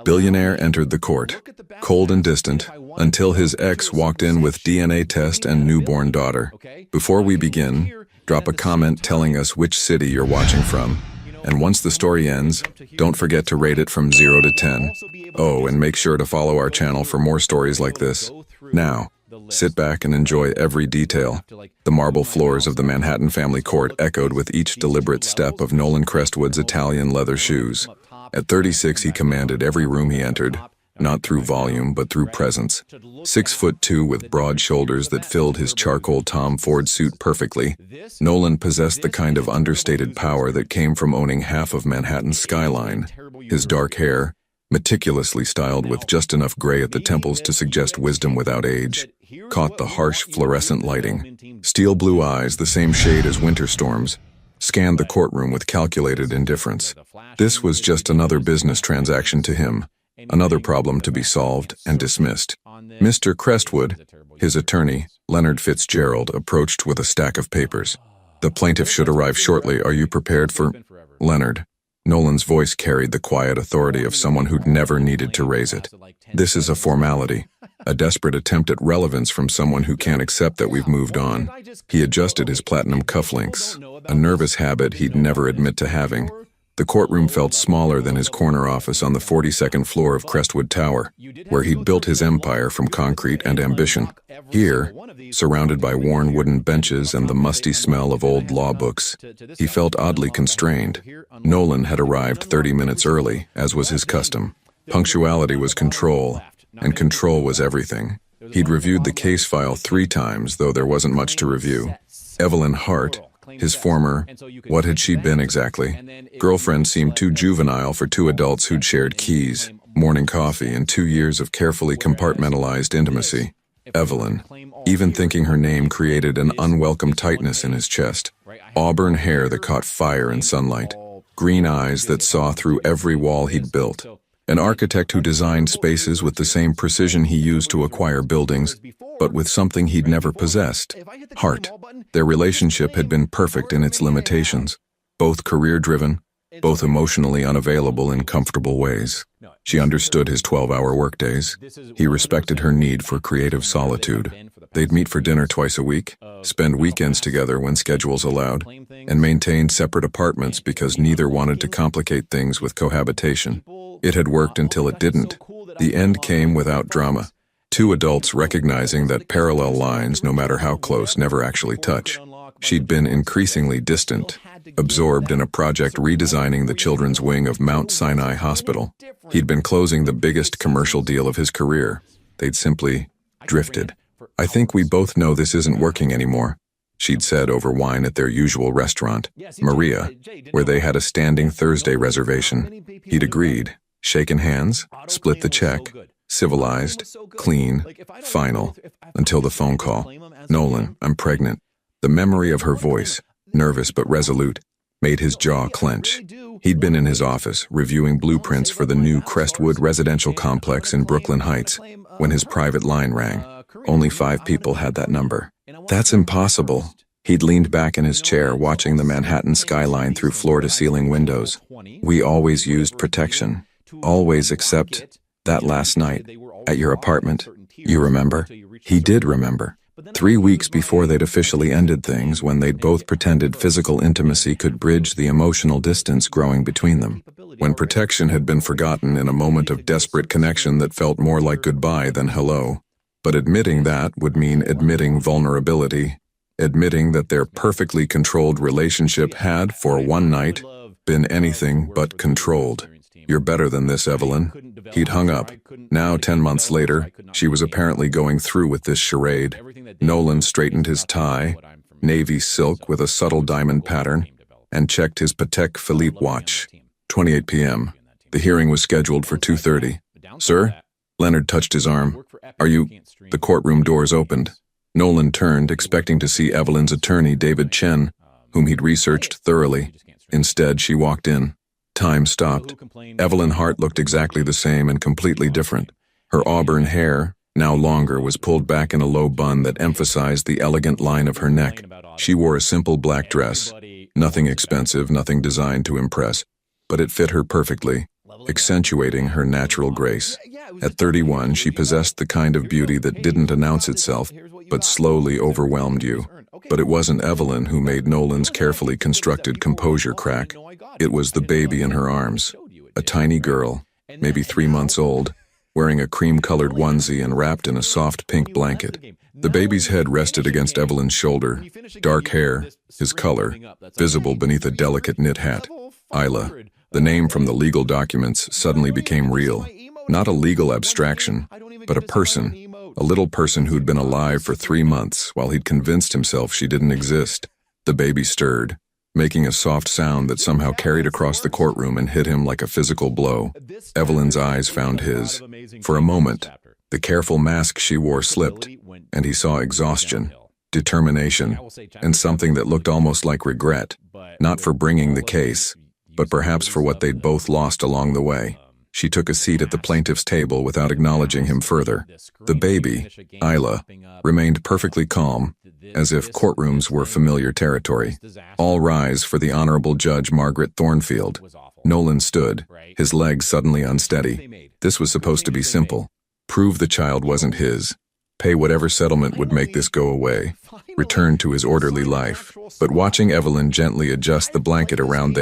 Billionaire entered the court, cold and distant, until his ex walked in with DNA test and newborn daughter. Before we begin, drop a comment telling us which city you're watching from. And once the story ends, don't forget to rate it from 0 to 10. Oh, and make sure to follow our channel for more stories like this. Now, sit back and enjoy every detail. The marble floors of the Manhattan family court echoed with each deliberate step of Nolan Crestwood's Italian leather shoes. At 36, he commanded every room he entered, not through volume but through presence. 6'2" with broad shoulders that filled his charcoal Tom Ford suit perfectly, Nolan possessed the kind of understated power that came from owning half of Manhattan's skyline. His dark hair, meticulously styled with just enough gray at the temples to suggest wisdom without age, caught the harsh fluorescent lighting. Steel blue eyes, the same shade as winter storms, scanned the courtroom with calculated indifference. This was just another business transaction to him, another problem to be solved and dismissed. Mr. Crestwood, his attorney, Leonard Fitzgerald, approached with a stack of papers. The plaintiff should arrive shortly. Are you prepared for... Leonard. Nolan's voice carried the quiet authority of someone who'd never needed to raise it. This is a formality, a desperate attempt at relevance from someone who can't accept that we've moved on. He adjusted his platinum cufflinks, a nervous habit he'd never admit to having. The courtroom felt smaller than his corner office on the 42nd floor of Crestwood Tower, where he'd built his empire from concrete and ambition. Here, surrounded by worn wooden benches and the musty smell of old law books, he felt oddly constrained. Nolan had arrived 30 minutes early, as was his custom. Punctuality was control, and control was everything. He'd reviewed the case file 3 times, though there wasn't much to review. Evelyn Hart, his former, what had she been exactly? Girlfriend, seemed too juvenile for 2 adults who'd shared keys, morning coffee, and 2 years of carefully compartmentalized intimacy. Evelyn. Even thinking her name created an unwelcome tightness in his chest. Auburn hair that caught fire in sunlight. Green eyes that saw through every wall he'd built. An architect who designed spaces with the same precision he used to acquire buildings, but with something he'd never possessed: heart. Their relationship had been perfect in its limitations, both career-driven, both emotionally unavailable in comfortable ways. She understood his 12-hour workdays. He respected her need for creative solitude. They'd meet for dinner twice a week, spend weekends together when schedules allowed, and maintain separate apartments because neither wanted to complicate things with cohabitation. It had worked until it didn't. The end came without drama. 2 adults recognizing that parallel lines, no matter how close, never actually touch. She'd been increasingly distant, absorbed in a project redesigning the children's wing of Mount Sinai Hospital. He'd been closing the biggest commercial deal of his career. They'd simply drifted. I think we both know this isn't working anymore, she'd said over wine at their usual restaurant, Maria, where they had a standing Thursday reservation. He'd agreed, shaken hands, split the check, civilized, clean, final, until the phone call. Nolan, I'm pregnant. The memory of her voice, nervous but resolute, made his jaw clench. He'd been in his office, reviewing blueprints for the new Crestwood residential complex in Brooklyn Heights, when his private line rang. Only 5 people had that number. That's impossible. He'd leaned back in his chair, watching the Manhattan skyline through floor-to-ceiling windows. We always used protection. Always, except that last night, at your apartment. You remember? He did remember. 3 weeks before they'd officially ended things, when they'd both pretended physical intimacy could bridge the emotional distance growing between them. When protection had been forgotten in a moment of desperate connection that felt more like goodbye than hello. But admitting that would mean admitting vulnerability, admitting that their perfectly controlled relationship had, for one night, been anything but controlled. You're better than this, Evelyn. He'd hung up. Now, 10 months later, she was apparently going through with this charade. Nolan straightened his tie, navy silk with a subtle diamond pattern, and checked his Patek Philippe watch. 28 p.m. The hearing was scheduled for 2:30. Sir? Leonard touched his arm. Are you... The courtroom doors opened. Nolan turned, expecting to see Evelyn's attorney, David Chen, whom he'd researched thoroughly. Instead, she walked in. Time stopped. Evelyn Hart looked exactly the same and completely different. Her auburn hair, now longer, was pulled back in a low bun that emphasized the elegant line of her neck. She wore a simple black dress. Nothing expensive, nothing designed to impress, but it fit her perfectly. accentuating her natural grace. At 31, she possessed the kind of beauty that didn't announce itself, but slowly overwhelmed you. But it wasn't Evelyn who made Nolan's carefully constructed composure crack. It was the baby in her arms, a tiny girl, maybe 3 months old, wearing a cream-colored onesie and wrapped in a soft pink blanket. The baby's head rested against Evelyn's shoulder, dark hair, his color, visible beneath a delicate knit hat. Isla, the name from the legal documents, suddenly became real. Not a legal abstraction, but a person, a little person who'd been alive for 3 months while he'd convinced himself she didn't exist. The baby stirred, making a soft sound that somehow carried across the courtroom and hit him like a physical blow. Evelyn's eyes found his. For a moment, the careful mask she wore slipped, and he saw exhaustion, determination, and something that looked almost like regret, not for bringing the case, but perhaps for what they'd both lost along the way. She took a seat at the plaintiff's table without acknowledging him further. The baby, Isla, remained perfectly calm, as if courtrooms were familiar territory. All rise for the Honorable Judge Margaret Thornfield. Nolan stood, his legs suddenly unsteady. This was supposed to be simple. Prove the child wasn't his. Pay whatever settlement would make this go away. Return to his orderly life. But watching Evelyn gently adjust the blanket around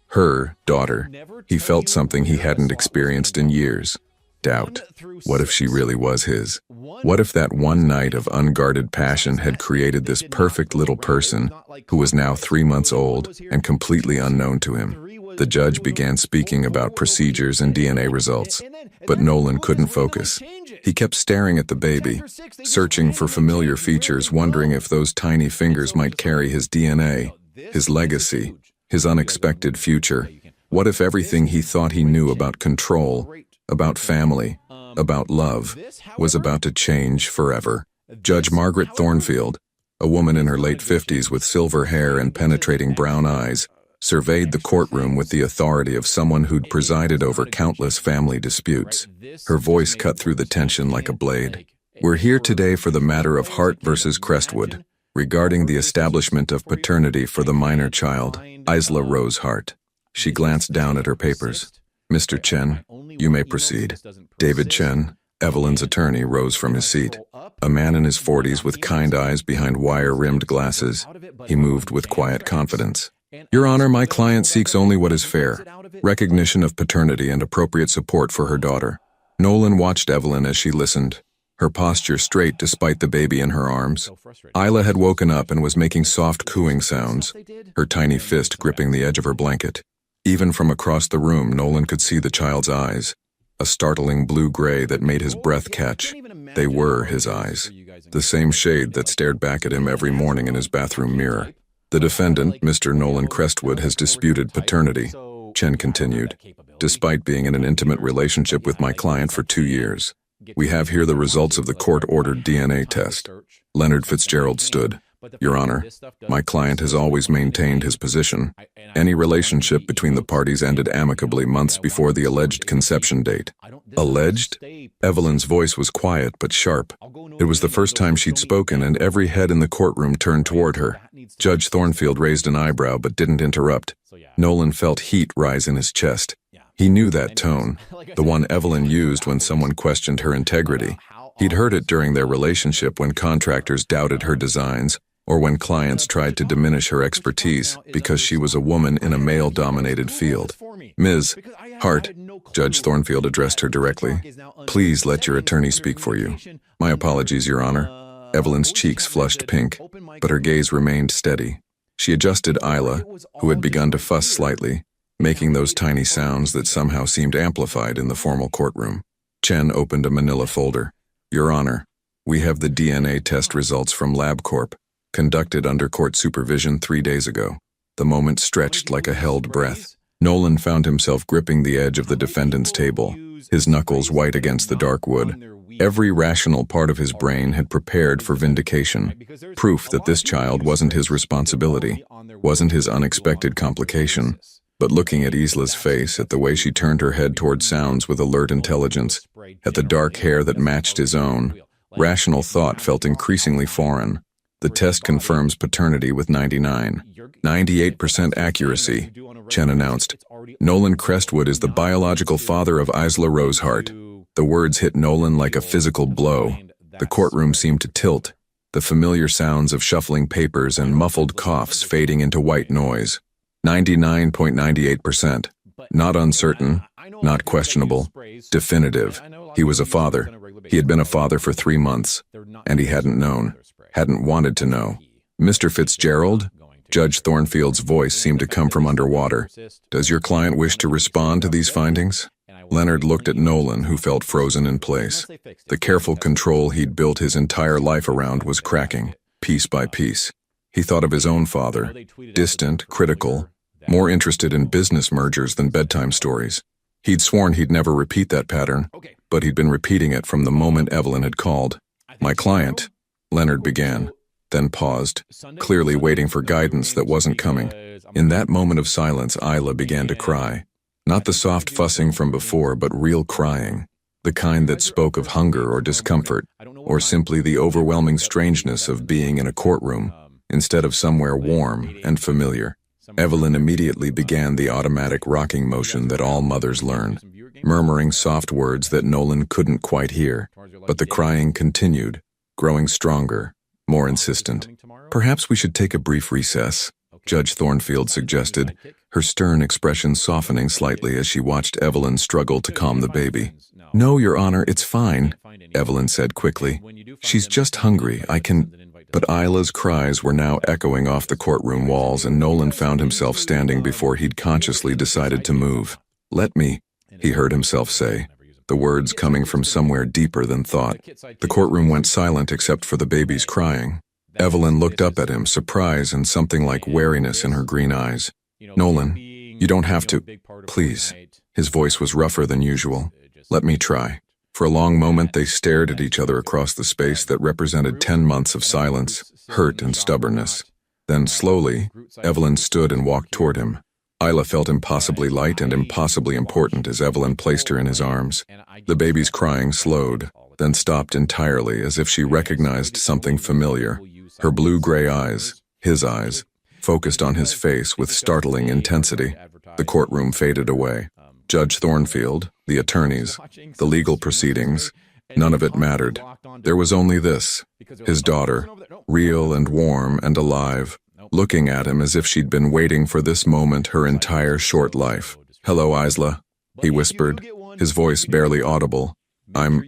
her daughter, he felt something he hadn't experienced in years. Doubt. What if she really was his? What if that one night of unguarded passion had created this perfect little person who was now 3 months old and completely unknown to him? The judge began speaking about procedures and DNA results, but Nolan couldn't focus. He kept staring at the baby, searching for familiar features, wondering if those tiny fingers might carry his DNA, his legacy, his unexpected future. What if everything he thought he knew about control, about family, about love, was about to change forever? Judge Margaret Thornfield, a woman in her late 50s with silver hair and penetrating brown eyes, surveyed the courtroom with the authority of someone who'd presided over countless family disputes. Her voice cut through the tension like a blade. We're here today for the matter of Hart versus Crestwood, regarding the establishment of paternity for the minor child, Isla Rose Hart. She glanced down at her papers. Mr. Chen, you may proceed. David Chen, Evelyn's attorney, rose from his seat. A man in his 40s with kind eyes behind wire-rimmed glasses. He moved with quiet confidence. Your Honor, my client seeks only what is fair, recognition of paternity and appropriate support for her daughter. Nolan watched Evelyn as she listened, her posture straight despite the baby in her arms. Isla had woken up and was making soft cooing sounds, her tiny fist gripping the edge of her blanket. Even from across the room, Nolan could see the child's eyes, a startling blue-gray that made his breath catch. They were his eyes, the same shade that stared back at him every morning in his bathroom mirror. The defendant, Mr. Nolan Crestwood, has disputed paternity, Chen continued, despite being in an intimate relationship with my client for 2 years. We have here the results of the court-ordered DNA test. Leonard Fitzgerald stood. Your Honor, my client has always maintained his position. Any relationship between the parties ended amicably months before the alleged conception date. Alleged? Evelyn's voice was quiet but sharp. It was the first time she'd spoken, and every head in the courtroom turned toward her. Judge Thornfield raised an eyebrow but didn't interrupt. Nolan felt heat rise in his chest. He knew that tone, the one Evelyn used when someone questioned her integrity. He'd heard it during their relationship when contractors doubted her designs, or when clients tried to diminish her expertise because she was a woman in a male-dominated field. Ms. Hart, Judge Thornfield addressed her directly. Please let your attorney speak for you. My apologies, Your Honor. Evelyn's cheeks flushed pink, but her gaze remained steady. She adjusted Isla, who had begun to fuss slightly, making those tiny sounds that somehow seemed amplified in the formal courtroom. Chen opened a manila folder. Your Honor, we have the DNA test results from LabCorp, conducted under court supervision 3 days ago. The moment stretched like a held breath. Nolan found himself gripping the edge of the defendant's table, his knuckles white against the dark wood. Every rational part of his brain had prepared for vindication, proof that this child wasn't his responsibility, wasn't his unexpected complication. But looking at Isla's face, at the way she turned her head toward sounds with alert intelligence, at the dark hair that matched his own, rational thought felt increasingly foreign. The test confirms paternity with 98% accuracy, Chen announced. Nolan Crestwood is the biological father of Isla Rosehart. The words hit Nolan like a physical blow. The courtroom seemed to tilt, the familiar sounds of shuffling papers and muffled coughs fading into white noise. 99.98%. Not uncertain, not questionable, definitive. He was a father. He had been a father for 3 months, and he hadn't known, hadn't wanted to know. Mr. Fitzgerald? Judge Thornfield's voice seemed to come from underwater. Does your client wish to respond to these findings? Leonard looked at Nolan, who felt frozen in place. The careful control he'd built his entire life around was cracking, piece by piece. He thought of his own father, distant, critical, more interested in business mergers than bedtime stories. He'd sworn he'd never repeat that pattern, but he'd been repeating it from the moment Evelyn had called. My client, Leonard began, then paused, clearly waiting for guidance that wasn't coming. In that moment of silence, Isla began to cry. Not the soft fussing from before, but real crying. The kind that spoke of hunger or discomfort, or simply the overwhelming strangeness of being in a courtroom, instead of somewhere warm and familiar. Evelyn immediately began the automatic rocking motion that all mothers learn, murmuring soft words that Nolan couldn't quite hear. But the crying continued, growing stronger, more insistent. Perhaps we should take a brief recess, Judge Thornfield suggested, her stern expression softening slightly as she watched Evelyn struggle to calm the baby. No, Your Honor, it's fine, Evelyn said quickly. She's just hungry, I can... But Isla's cries were now echoing off the courtroom walls, and Nolan found himself standing before he'd consciously decided to move. Let me, he heard himself say, the words coming from somewhere deeper than thought. The courtroom went silent except for the baby's crying. Evelyn looked up at him, surprise and something like wariness in her green eyes. Nolan, you don't have to, please. His voice was rougher than usual. Let me try. For a long moment they stared at each other across the space that represented 10 months of silence, hurt and stubbornness. Then slowly, Evelyn stood and walked toward him. Isla felt impossibly light and impossibly important as Evelyn placed her in his arms. The baby's crying slowed, then stopped entirely as if she recognized something familiar. Her blue-gray eyes, his eyes, focused on his face with startling intensity. The courtroom faded away. Judge Thornfield, the attorneys, the legal proceedings, none of it mattered. There was only this, his daughter, real and warm and alive, looking at him as if she'd been waiting for this moment her entire short life. Hello, Isla, he whispered, his voice barely audible. I'm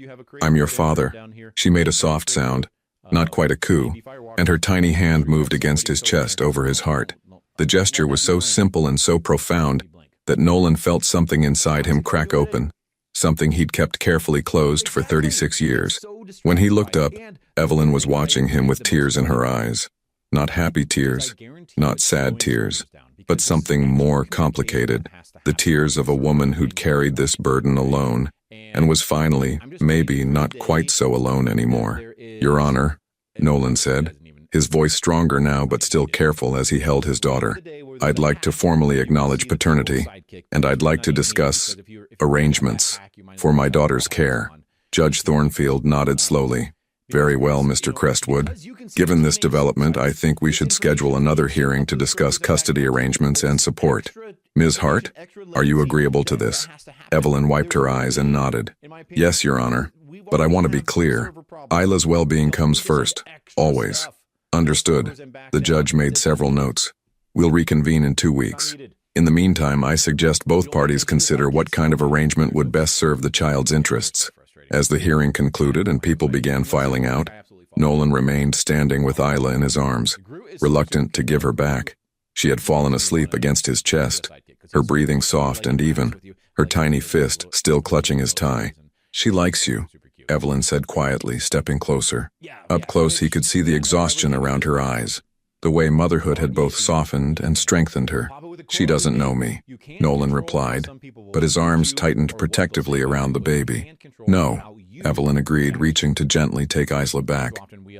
your father. She made a soft sound, not quite a coo, and her tiny hand moved against his chest over his heart. The gesture was so simple and so profound that Nolan felt something inside him crack open, something he'd kept carefully closed for 36 years. When he looked up, Evelyn was watching him with tears in her eyes. Not happy tears, not sad tears, but something more complicated. The tears of a woman who'd carried this burden alone, and was finally, maybe, not quite so alone anymore. Your Honor, Nolan said, his voice stronger now but still careful as he held his daughter. I'd like to formally acknowledge paternity, and I'd like to discuss arrangements for my daughter's care. Judge Thornfield nodded slowly. Very well, Mr. Crestwood. Given this development, I think we should schedule another hearing to discuss custody arrangements and support. Ms. Hart, are you agreeable to this? Evelyn wiped her eyes and nodded. Yes, Your Honor, but I want to be clear. Isla's well-being comes first, always. Understood. The judge made several notes. We'll reconvene in 2 weeks. In the meantime, I suggest both parties consider what kind of arrangement would best serve the child's interests. As the hearing concluded and people began filing out, Nolan remained standing with Isla in his arms, reluctant to give her back. She had fallen asleep against his chest, her breathing soft and even, her tiny fist still clutching his tie. She likes you, Evelyn said quietly, stepping closer. Up close he could see the exhaustion around her eyes. The way motherhood had both softened and strengthened her. She doesn't know me, Nolan replied, but his arms tightened protectively around the baby. No, Evelyn agreed, reaching to gently take Isla back.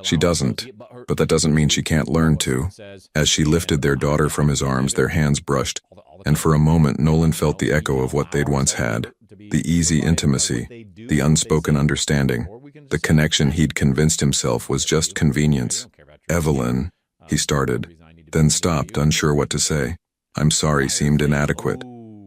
She doesn't, but that doesn't mean she can't learn to. As she lifted their daughter from his arms, their hands brushed, and for a moment Nolan felt the echo of what they'd once had. The easy intimacy, the unspoken understanding, the connection he'd convinced himself was just convenience. Evelyn, he started, then stopped, unsure what to say. I'm sorry seemed inadequate.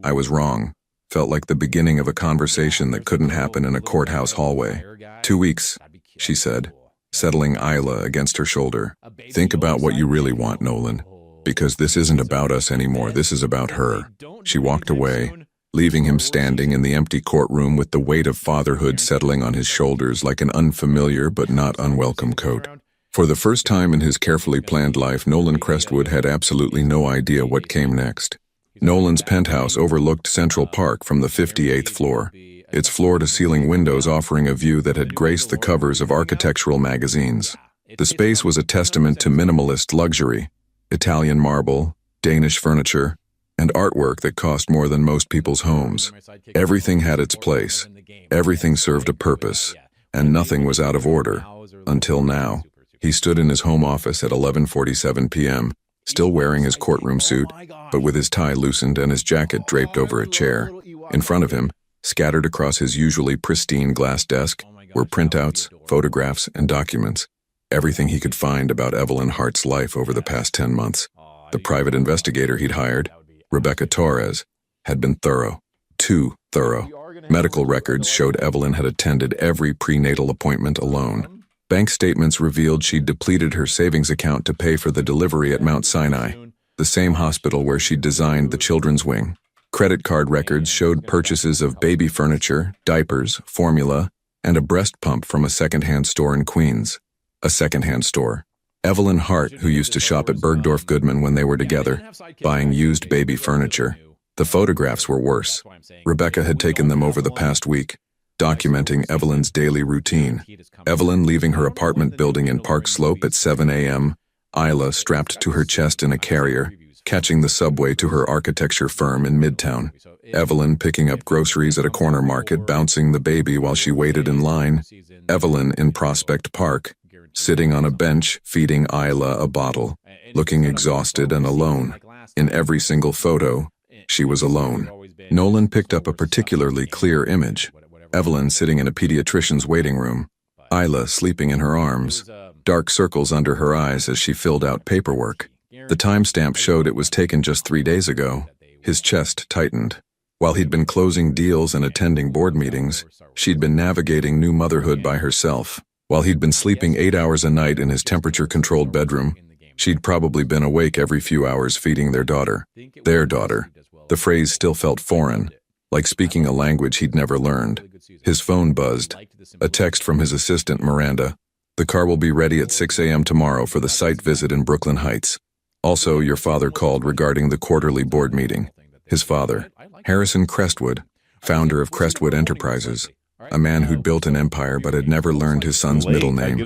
I was wrong. Felt like the beginning of a conversation that couldn't happen in a courthouse hallway. 2 weeks, she said, settling Isla against her shoulder. Think about what you really want, Nolan. Because this isn't about us anymore, this is about her. She walked away, leaving him standing in the empty courtroom with the weight of fatherhood settling on his shoulders like an unfamiliar but not unwelcome coat. For the first time in his carefully planned life, Nolan Crestwood had absolutely no idea what came next. Nolan's penthouse overlooked Central Park from the 58th floor, its floor-to-ceiling windows offering a view that had graced the covers of architectural magazines. The space was a testament to minimalist luxury, Italian marble, Danish furniture, and artwork that cost more than most people's homes. Everything had its place, everything served a purpose, and nothing was out of order, until now. He stood in his home office at 11:47 p.m., still wearing his courtroom suit, but with his tie loosened and his jacket draped over a chair. In front of him, scattered across his usually pristine glass desk, were printouts, photographs, and documents. Everything he could find about Evelyn Hart's life over the past 10 months. The private investigator he'd hired, Rebecca Torres, had been thorough. Too thorough. Medical records showed Evelyn had attended every prenatal appointment alone. Bank statements revealed she'd depleted her savings account to pay for the delivery at Mount Sinai, the same hospital where she'd designed the children's wing. Credit card records showed purchases of baby furniture, diapers, formula, and a breast pump from a second-hand store in Queens. A second-hand store. Evelyn Hart, who used to shop at Bergdorf Goodman when they were together, buying used baby furniture. The photographs were worse. Rebecca had taken them over the past week, documenting Evelyn's daily routine. Evelyn leaving her apartment building in Park Slope at 7 a.m., Isla strapped to her chest in a carrier, catching the subway to her architecture firm in Midtown. Evelyn picking up groceries at a corner market, bouncing the baby while she waited in line. Evelyn in Prospect Park, sitting on a bench feeding Isla a bottle, looking exhausted and alone. In every single photo, she was alone. Nolan picked up a particularly clear image. Evelyn sitting in a pediatrician's waiting room, Isla sleeping in her arms, dark circles under her eyes as she filled out paperwork. The timestamp showed it was taken just 3 days ago. His chest tightened. While he'd been closing deals and attending board meetings, she'd been navigating new motherhood by herself. While he'd been sleeping 8 hours a night in his temperature-controlled bedroom, she'd probably been awake every few hours feeding their daughter. Their daughter. The phrase still felt foreign, like speaking a language he'd never learned. His phone buzzed. A text from his assistant, Miranda. The car will be ready at 6 a.m. tomorrow for the site visit in Brooklyn Heights. Also, your father called regarding the quarterly board meeting. His father, Harrison Crestwood, founder of Crestwood Enterprises, a man who'd built an empire but had never learned his son's middle name.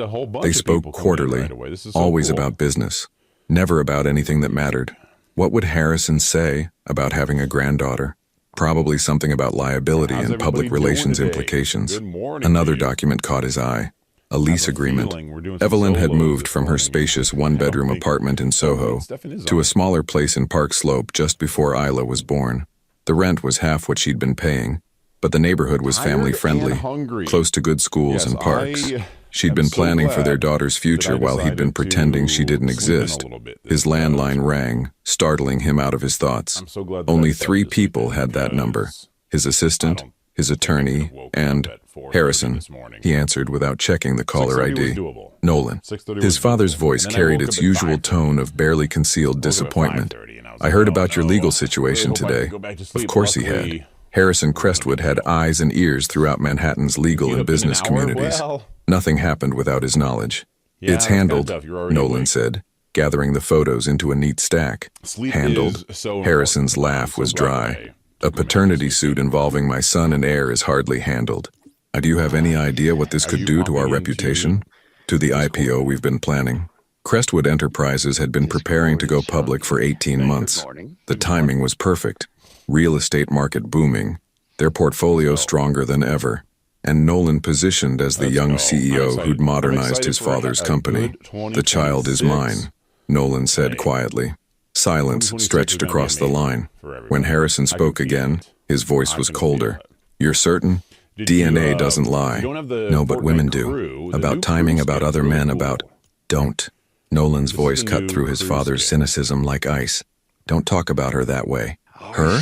They spoke quarterly, always about business, never about anything that mattered. What would Harrison say about having a granddaughter? Probably something about liability and public relations implications. Another document caught his eye. A lease agreement. Evelyn had moved from her spacious one-bedroom apartment in Soho to a smaller place in Park Slope just before Isla was born. The rent was half what she'd been paying, but the neighborhood was family-friendly, close to good schools and parks. She'd been planning for their daughter's future while he'd been pretending she didn't exist. His landline rang, startling him out of his thoughts. Only 3 people had that number. His assistant, his attorney, and Harrison. He answered without checking the caller ID. Nolan. His father's voice carried its usual tone of barely concealed disappointment. I heard about your legal situation today. Of course he had. Harrison Crestwood had eyes and ears throughout Manhattan's legal and business communities. Nothing happened without his knowledge. It's handled, Nolan said, gathering the photos into a neat stack. Handled. Harrison's laugh was dry. A paternity suit involving my son and heir is hardly handled. Do you have any idea what this could do to our reputation? To the IPO we've been planning? Crestwood Enterprises had been preparing to go public for 18 months. The timing was perfect. Real estate market booming, their portfolio stronger than ever, and Nolan positioned as the young CEO who'd modernized his father's company. The child is mine, Nolan said quietly. Silence stretched across the line. When Harrison spoke again, his voice was colder. You're certain? DNA doesn't lie. No, but women do. About timing, about other men, about... Don't. Nolan's voice cut through his father's cynicism like ice. Don't talk about her that way. Her?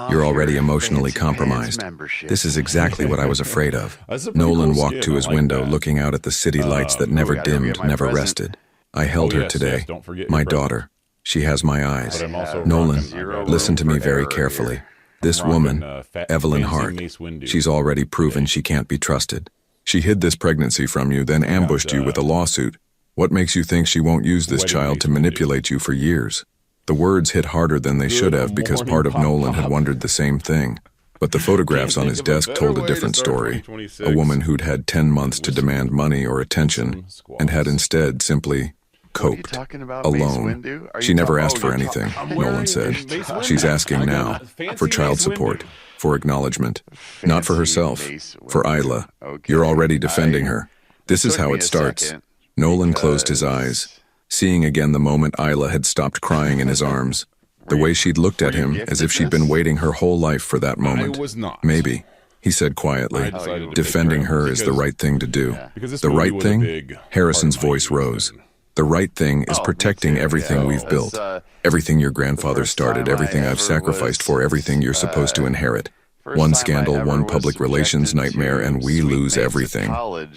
You're already emotionally compromised. This is exactly what I was afraid of. Nolan walked to his window, looking out at the city lights that never dimmed, never rested. I held her today. My daughter. She has my eyes. Nolan, listen to me very carefully. This woman, Evelyn Hart, she's already proven she can't be trusted. She hid this pregnancy from you, then ambushed you with a lawsuit. What makes you think she won't use this child to manipulate you for years? The words hit harder than they should have because part of Nolan had wondered the same thing. But the photographs on his desk told a different story. A woman who'd had 10 months to demand money or attention and had instead simply coped. Alone. She never asked for anything, Nolan said. She's asking now for child support, for acknowledgement. Not for herself, for Isla. You're already defending her. This is how it starts. Nolan closed his eyes, seeing again the moment Isla had stopped crying in his arms. The way she'd looked at him as if she'd been waiting her whole life for that moment. Maybe, he said quietly, defending her is the right thing to do. The right thing? Harrison's voice rose. The right thing is protecting everything we've built. Everything your grandfather started, everything I've sacrificed for, everything you're supposed to inherit. One scandal, one public relations nightmare, and we lose everything.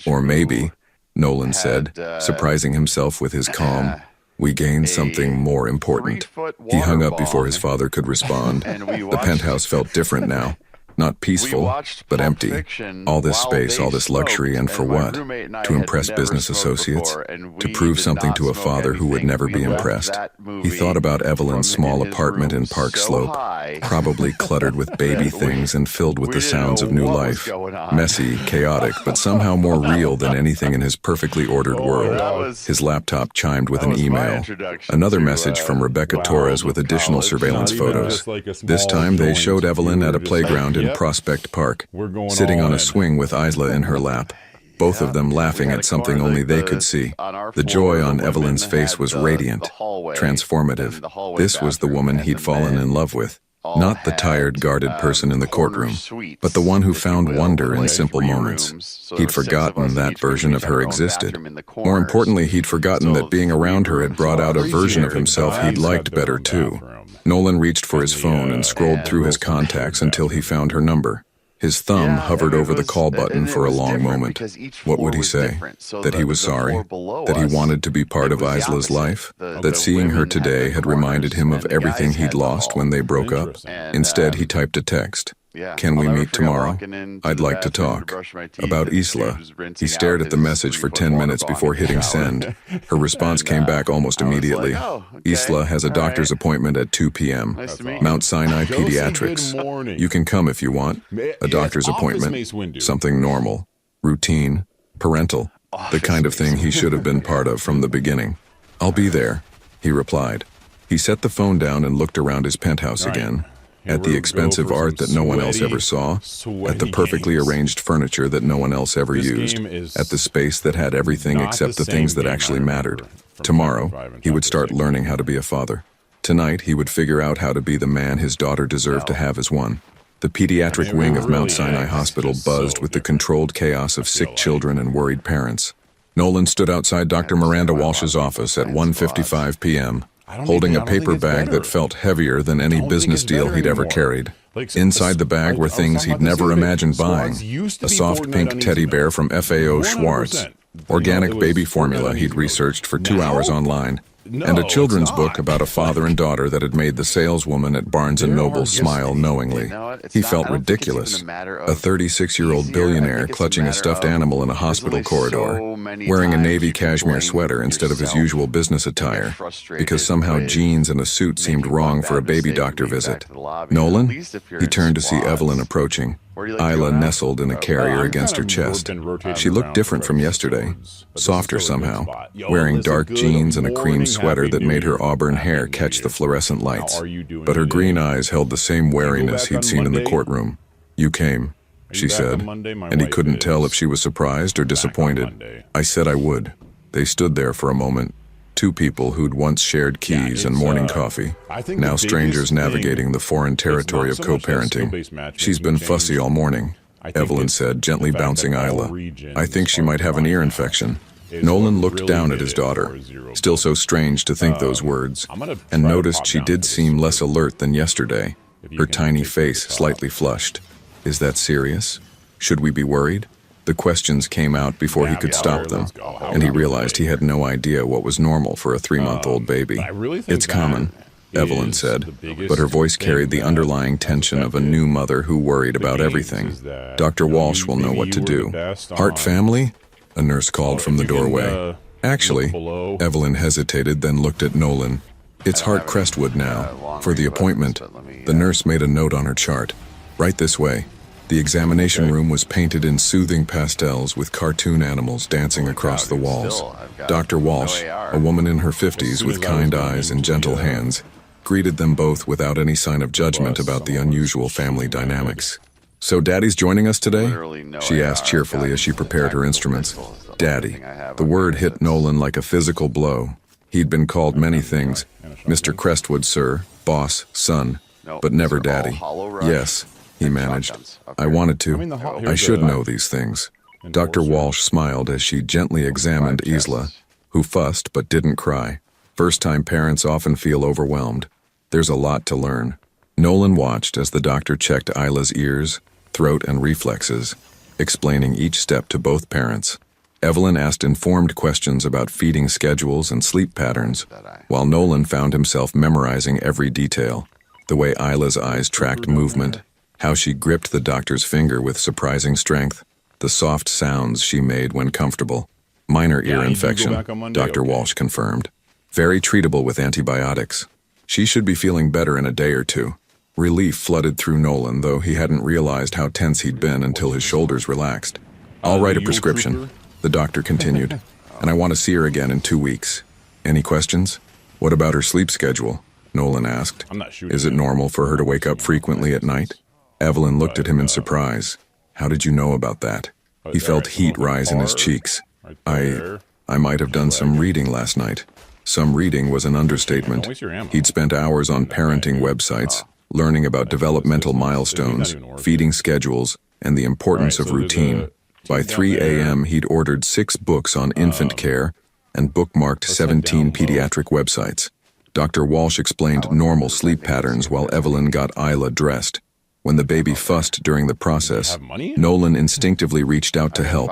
Or maybe, Nolan said, surprising himself with his calm, we gain something more important. He hung up before his father could respond. The penthouse felt different now. Not peaceful, but empty. All this space, all this luxury, and for what? To impress business associates? To prove something to a father who would never be impressed? He thought about Evelyn's small apartment in Park Slope, probably cluttered with baby things and filled with the sounds of new life. Messy, chaotic, but somehow more real than anything in his perfectly ordered world. His laptop chimed with an email. Another message from Rebecca Torres with additional surveillance photos. This time they showed Evelyn at a playground in Prospect Park, sitting on a swing with Isla in her lap, both of them laughing at something only they could see. The joy on Evelyn's face was radiant, transformative. This was the woman he'd fallen in love with. Not the tired, guarded person in the courtroom, but the one who found wonder in simple moments. He'd forgotten that version of her existed. More importantly, he'd forgotten that being around her had brought out a version of himself he'd liked better too. Nolan reached for his phone and scrolled through his contacts until he found her number. His thumb hovered over the call button for a long moment. What would he say? That he was sorry? That he wanted to be part of Isla's life? That seeing her today had reminded him of everything he'd lost when they broke up? Instead, he typed a text. Can we meet tomorrow? I'd like to talk. About Isla. He stared at the message for 10 minutes before hitting send. Her response came back almost immediately. Isla has a doctor's appointment at 2 p.m. Mount Sinai Pediatrics. You can come if you want. A doctor's appointment. Something normal. Routine. Parental. The kind of thing he should have been part of from the beginning. I'll be there, he replied. He set the phone down and looked around his penthouse again. At the expensive art that no one else ever saw, at the perfectly arranged furniture that no one else ever used, at the space that had everything except the things that actually mattered. Tomorrow, he would start learning how to be a father. Tonight, he would figure out how to be the man his daughter deserved to have as one. The pediatric wing of Mount Sinai Hospital buzzed with the controlled chaos of sick children and worried parents. Nolan stood outside Dr. Miranda Walsh's office at 1:55 p.m., holding a paper bag that felt heavier than any business deal he'd ever carried. Inside the bag were things he'd never imagined buying. A soft pink teddy bear from FAO Schwartz, organic baby formula he'd researched for 2 hours online, and a children's book about a father and daughter that had made the saleswoman at Barnes & Noble smile knowingly. He felt ridiculous. A 36-year-old billionaire clutching a stuffed animal in a hospital corridor, wearing a navy cashmere sweater instead of his usual business attire, because somehow jeans and a suit seemed wrong for a baby doctor visit. Nolan? He turned to see Evelyn approaching. Isla nestled in a carrier against her chest. She looked different from yesterday, softer somehow, wearing dark jeans and a cream sweater that made her auburn hair catch the fluorescent lights. But her green eyes held the same wariness he'd seen in the courtroom. You came, she said, and he couldn't tell if she was surprised or disappointed. I said I would. They stood there for a moment. Two people who'd once shared keys and morning coffee, now strangers navigating the foreign territory of co-parenting. She's been fussy all morning, Evelyn said, gently bouncing Isla. I think she might have an ear infection. Nolan looked down at his daughter, still so strange to think those words, and noticed she did seem less alert than yesterday. her tiny face slightly flushed. Is that serious? Should we be worried? The questions came out before he could stop them, and he realized he had no idea what was normal for a 3-month-old baby. It's common, Evelyn said, but her voice carried the underlying tension of a new mother who worried about everything. Dr. Walsh will know what to do. Hart family? A nurse called from the doorway. Actually, Evelyn hesitated, then looked at Nolan. It's Hart Crestwood now, for the appointment. The nurse made a note on her chart. Right this way. The examination room was painted in soothing pastels with cartoon animals dancing across the walls. Dr. Walsh, a woman in her 50s with kind eyes and gentle hands, greeted them both without any sign of judgment about the unusual family dynamics. So Daddy's joining us today? She asked cheerfully as she prepared her instruments. Daddy. The word hit Nolan like a physical blow. He'd been called many things. Mr. Crestwood, sir, boss, son, but never Daddy. Yes, he managed. I wanted to. I should know these things. Dr. Walsh smiled as she gently examined Isla, who fussed but didn't cry. First-time parents often feel overwhelmed. There's a lot to learn. Nolan watched as the doctor checked Isla's ears, throat, and reflexes, explaining each step to both parents. Evelyn asked informed questions about feeding schedules and sleep patterns, while Nolan found himself memorizing every detail. The way Isla's eyes tracked movement, how she gripped the doctor's finger with surprising strength, the soft sounds she made when comfortable. Minor ear infection, Dr. Walsh confirmed. Very treatable with antibiotics. She should be feeling better in a day or two. Relief flooded through Nolan, though he hadn't realized how tense he'd been until his shoulders relaxed. I'll write a prescription, the doctor continued, and I want to see her again in 2 weeks. Any questions? What about her sleep schedule? Nolan asked. Is it normal for her to wake up frequently at night? Evelyn looked at him in surprise. How did you know about that? He felt heat rise in his cheeks. I might have done some reading last night. Some reading was an understatement. He'd spent hours on parenting websites, learning about developmental milestones, feeding schedules, and the importance of routine. By 3 a.m., he'd ordered 6 books on infant care and bookmarked 17 pediatric websites. Dr. Walsh explained normal sleep patterns while Evelyn got Isla dressed. When the baby fussed during the process, Nolan instinctively reached out to help,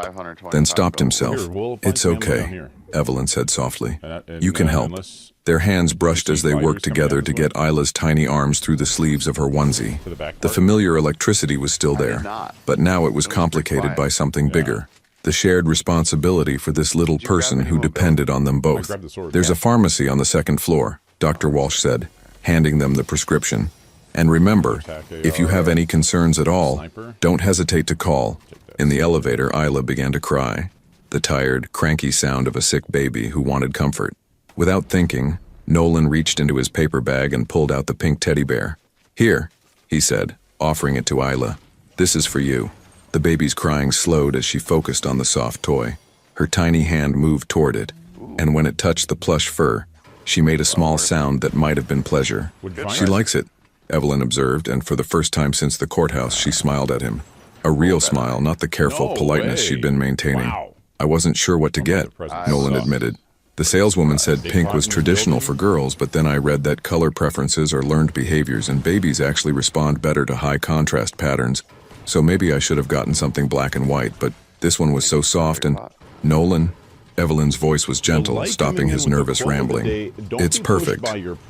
then stopped himself. It's okay, Evelyn said softly. You can help. Their hands brushed as they worked together to get Isla's tiny arms through the sleeves of her onesie. The familiar electricity was still there, but now it was complicated by something bigger. The shared responsibility for this little person who depended on them both. There's a pharmacy on the 2nd floor, Dr. Walsh said, handing them the prescription. And remember, if you have any concerns at all, don't hesitate to call. In the elevator, Isla began to cry, the tired, cranky sound of a sick baby who wanted comfort. Without thinking, Nolan reached into his paper bag and pulled out the pink teddy bear. Here, he said, offering it to Isla. This is for you. The baby's crying slowed as she focused on the soft toy. Her tiny hand moved toward it, and when it touched the plush fur, she made a small sound that might have been pleasure. She likes it, Evelyn observed, and for the first time since the courthouse, she smiled at him. A real smile, not the careful politeness she'd been maintaining. I wasn't sure what to get, Nolan admitted. The saleswoman said pink was traditional for girls, but then I read that color preferences are learned behaviors and babies actually respond better to high contrast patterns. So maybe I should have gotten something black and white, but this one was so soft and... Nolan? Evelyn's voice was gentle, stopping his nervous rambling. It's perfect.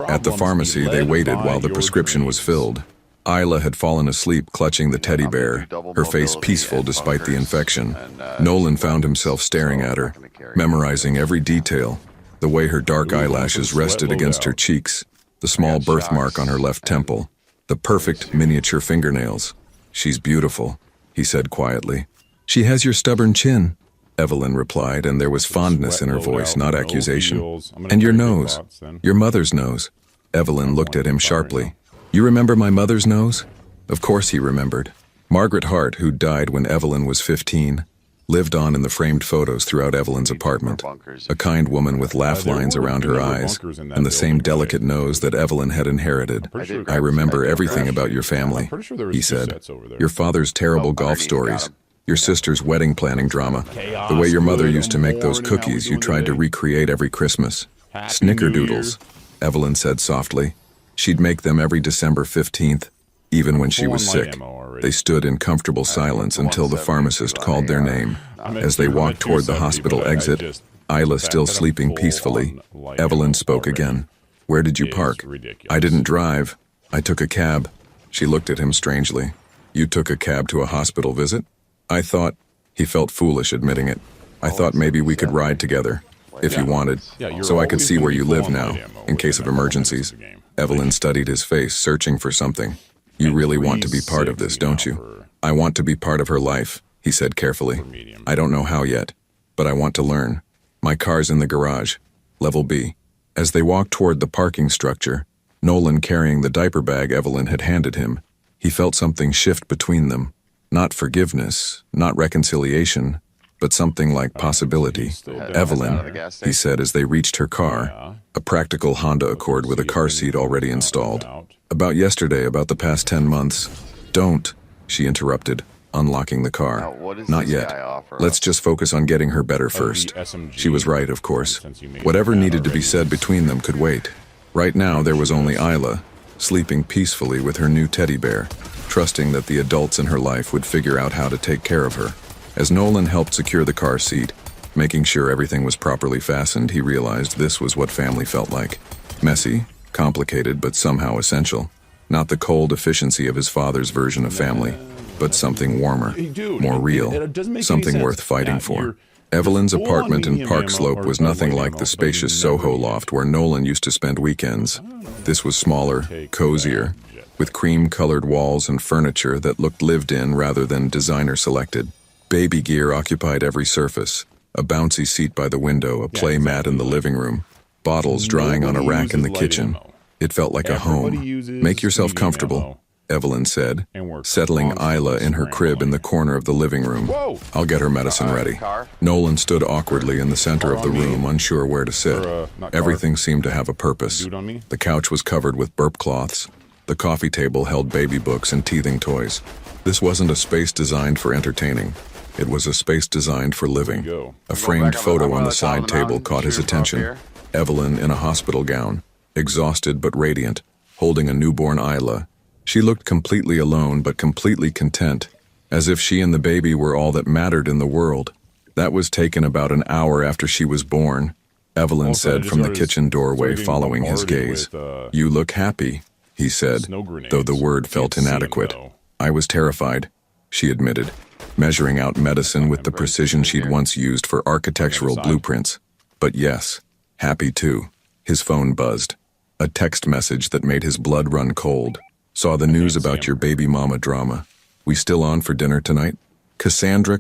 At the pharmacy, they waited while the prescription was filled. Isla had fallen asleep clutching the teddy bear, her face peaceful despite the infection. Nolan found himself staring at her, memorizing every detail, the way her dark eyelashes rested against her cheeks, the small birthmark on her left temple, the perfect miniature fingernails. She's beautiful, he said quietly. She has your stubborn chin, Evelyn replied, and there was fondness in her voice, not accusation. And your nose, your mother's nose. Evelyn looked at him sharply. You remember my mother's nose? Of course he remembered. Margaret Hart, who died when Evelyn was 15, lived on in the framed photos throughout Evelyn's apartment. A kind woman with laugh lines around her eyes, and the same delicate nose that Evelyn had inherited. I remember everything about your family, he said. Your father's terrible golf stories, your sister's wedding planning drama, the way your mother used to make those cookies you tried to recreate every Christmas. Snickerdoodles, Evelyn said softly. She'd make them every December 15th, Even when she was sick, they stood in comfortable silence until the pharmacist called their name. As they walked toward the hospital exit, Isla still sleeping peacefully, Evelyn spoke again. "Where did you park?" "I didn't drive. I took a cab." She looked at him strangely. "You took a cab to a hospital visit?" "I thought..." He felt foolish admitting it. "I thought maybe we could ride together, if you wanted, so I could see where you live now, in case of emergencies." Evelyn studied his face, searching for something. "You really want to be part of this, don't you?" "I want to be part of her life," he said carefully. "I don't know how yet, but I want to learn. My car's in the garage, level B." As they walked toward the parking structure, Nolan carrying the diaper bag Evelyn had handed him, he felt something shift between them. Not forgiveness, not reconciliation, but something like possibility. "Evelyn," he said as they reached her car, a practical Honda Accord with a car seat already installed. "About yesterday, about the past 10 months. Don't," she interrupted, unlocking the car. "Not yet. Let's just focus on getting her better first." She was right, of course. Whatever needed to be said between them could wait. Right now, there was only Isla, sleeping peacefully with her new teddy bear, trusting that the adults in her life would figure out how to take care of her. As Nolan helped secure the car seat, making sure everything was properly fastened, he realized this was what family felt like. Messy, complicated, but somehow essential. Not the cold efficiency of his father's version of family, but something warmer, more real, something worth fighting for. Evelyn's apartment in Park Slope was nothing like the spacious Soho loft where Nolan used to spend weekends. This was smaller, cozier, with cream-colored walls and furniture that looked lived in rather than designer-selected. Baby gear occupied every surface, a bouncy seat by the window, a play mat in the living room, bottles drying on a rack in the kitchen. It felt like a home. "Make yourself comfortable," Evelyn said, settling Isla in her crib in the corner of the living room. "I'll get her medicine ready." Nolan stood awkwardly in the center of the room, unsure where to sit. Everything seemed to have a purpose. The couch was covered with burp cloths. The coffee table held baby books and teething toys. This wasn't a space designed for entertaining. It was a space designed for living. A framed photo on the side table caught his attention. Evelyn in a hospital gown, exhausted but radiant, holding a newborn Isla. She looked completely alone but completely content, as if she and the baby were all that mattered in the world. That was taken about an hour after she was born, Evelyn said from the kitchen doorway following his gaze. "You look happy," he said, though the word felt inadequate. "I was terrified," she admitted, measuring out medicine with the precision she'd once used for architectural blueprints. "But yes, happy too." His phone buzzed. A text message that made his blood run cold. "Saw the news about your baby mama drama. We still on for dinner tonight?" Cassandra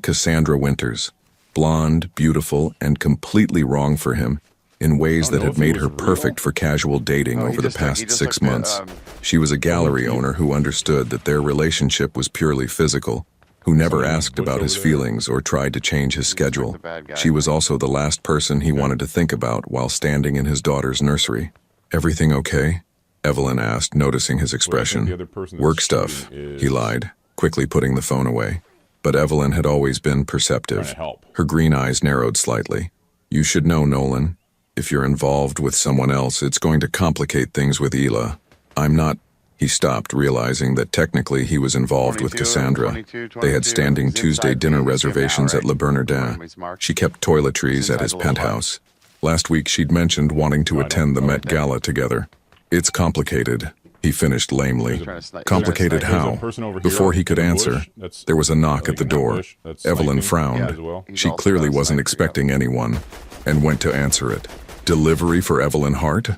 Winters. Blonde, beautiful, and completely wrong for him, in ways that had made her perfect for casual dating over the past 6 months. She was a gallery owner who understood that their relationship was purely physical, who never asked about his feelings or tried to change his schedule. She was also the last person he wanted to think about while standing in his daughter's nursery. "Everything okay?" Evelyn asked, noticing his expression. "Work stuff," he lied, quickly putting the phone away. But Evelyn had always been perceptive. Her green eyes narrowed slightly. "You should know, Nolan. If you're involved with someone else, it's going to complicate things with Ela. I'm not..." He stopped, realizing that technically he was involved with Cassandra. They had standing Tuesday dinner reservations at Le Bernardin. She kept toiletries at his penthouse. Last week she'd mentioned wanting to attend the Met Gala together. "It's complicated," he finished lamely. "Complicated how?" Before he could answer, there was a knock at the door. Evelyn frowned. She clearly wasn't expecting anyone, and went to answer it. Delivery for Evelyn Hart?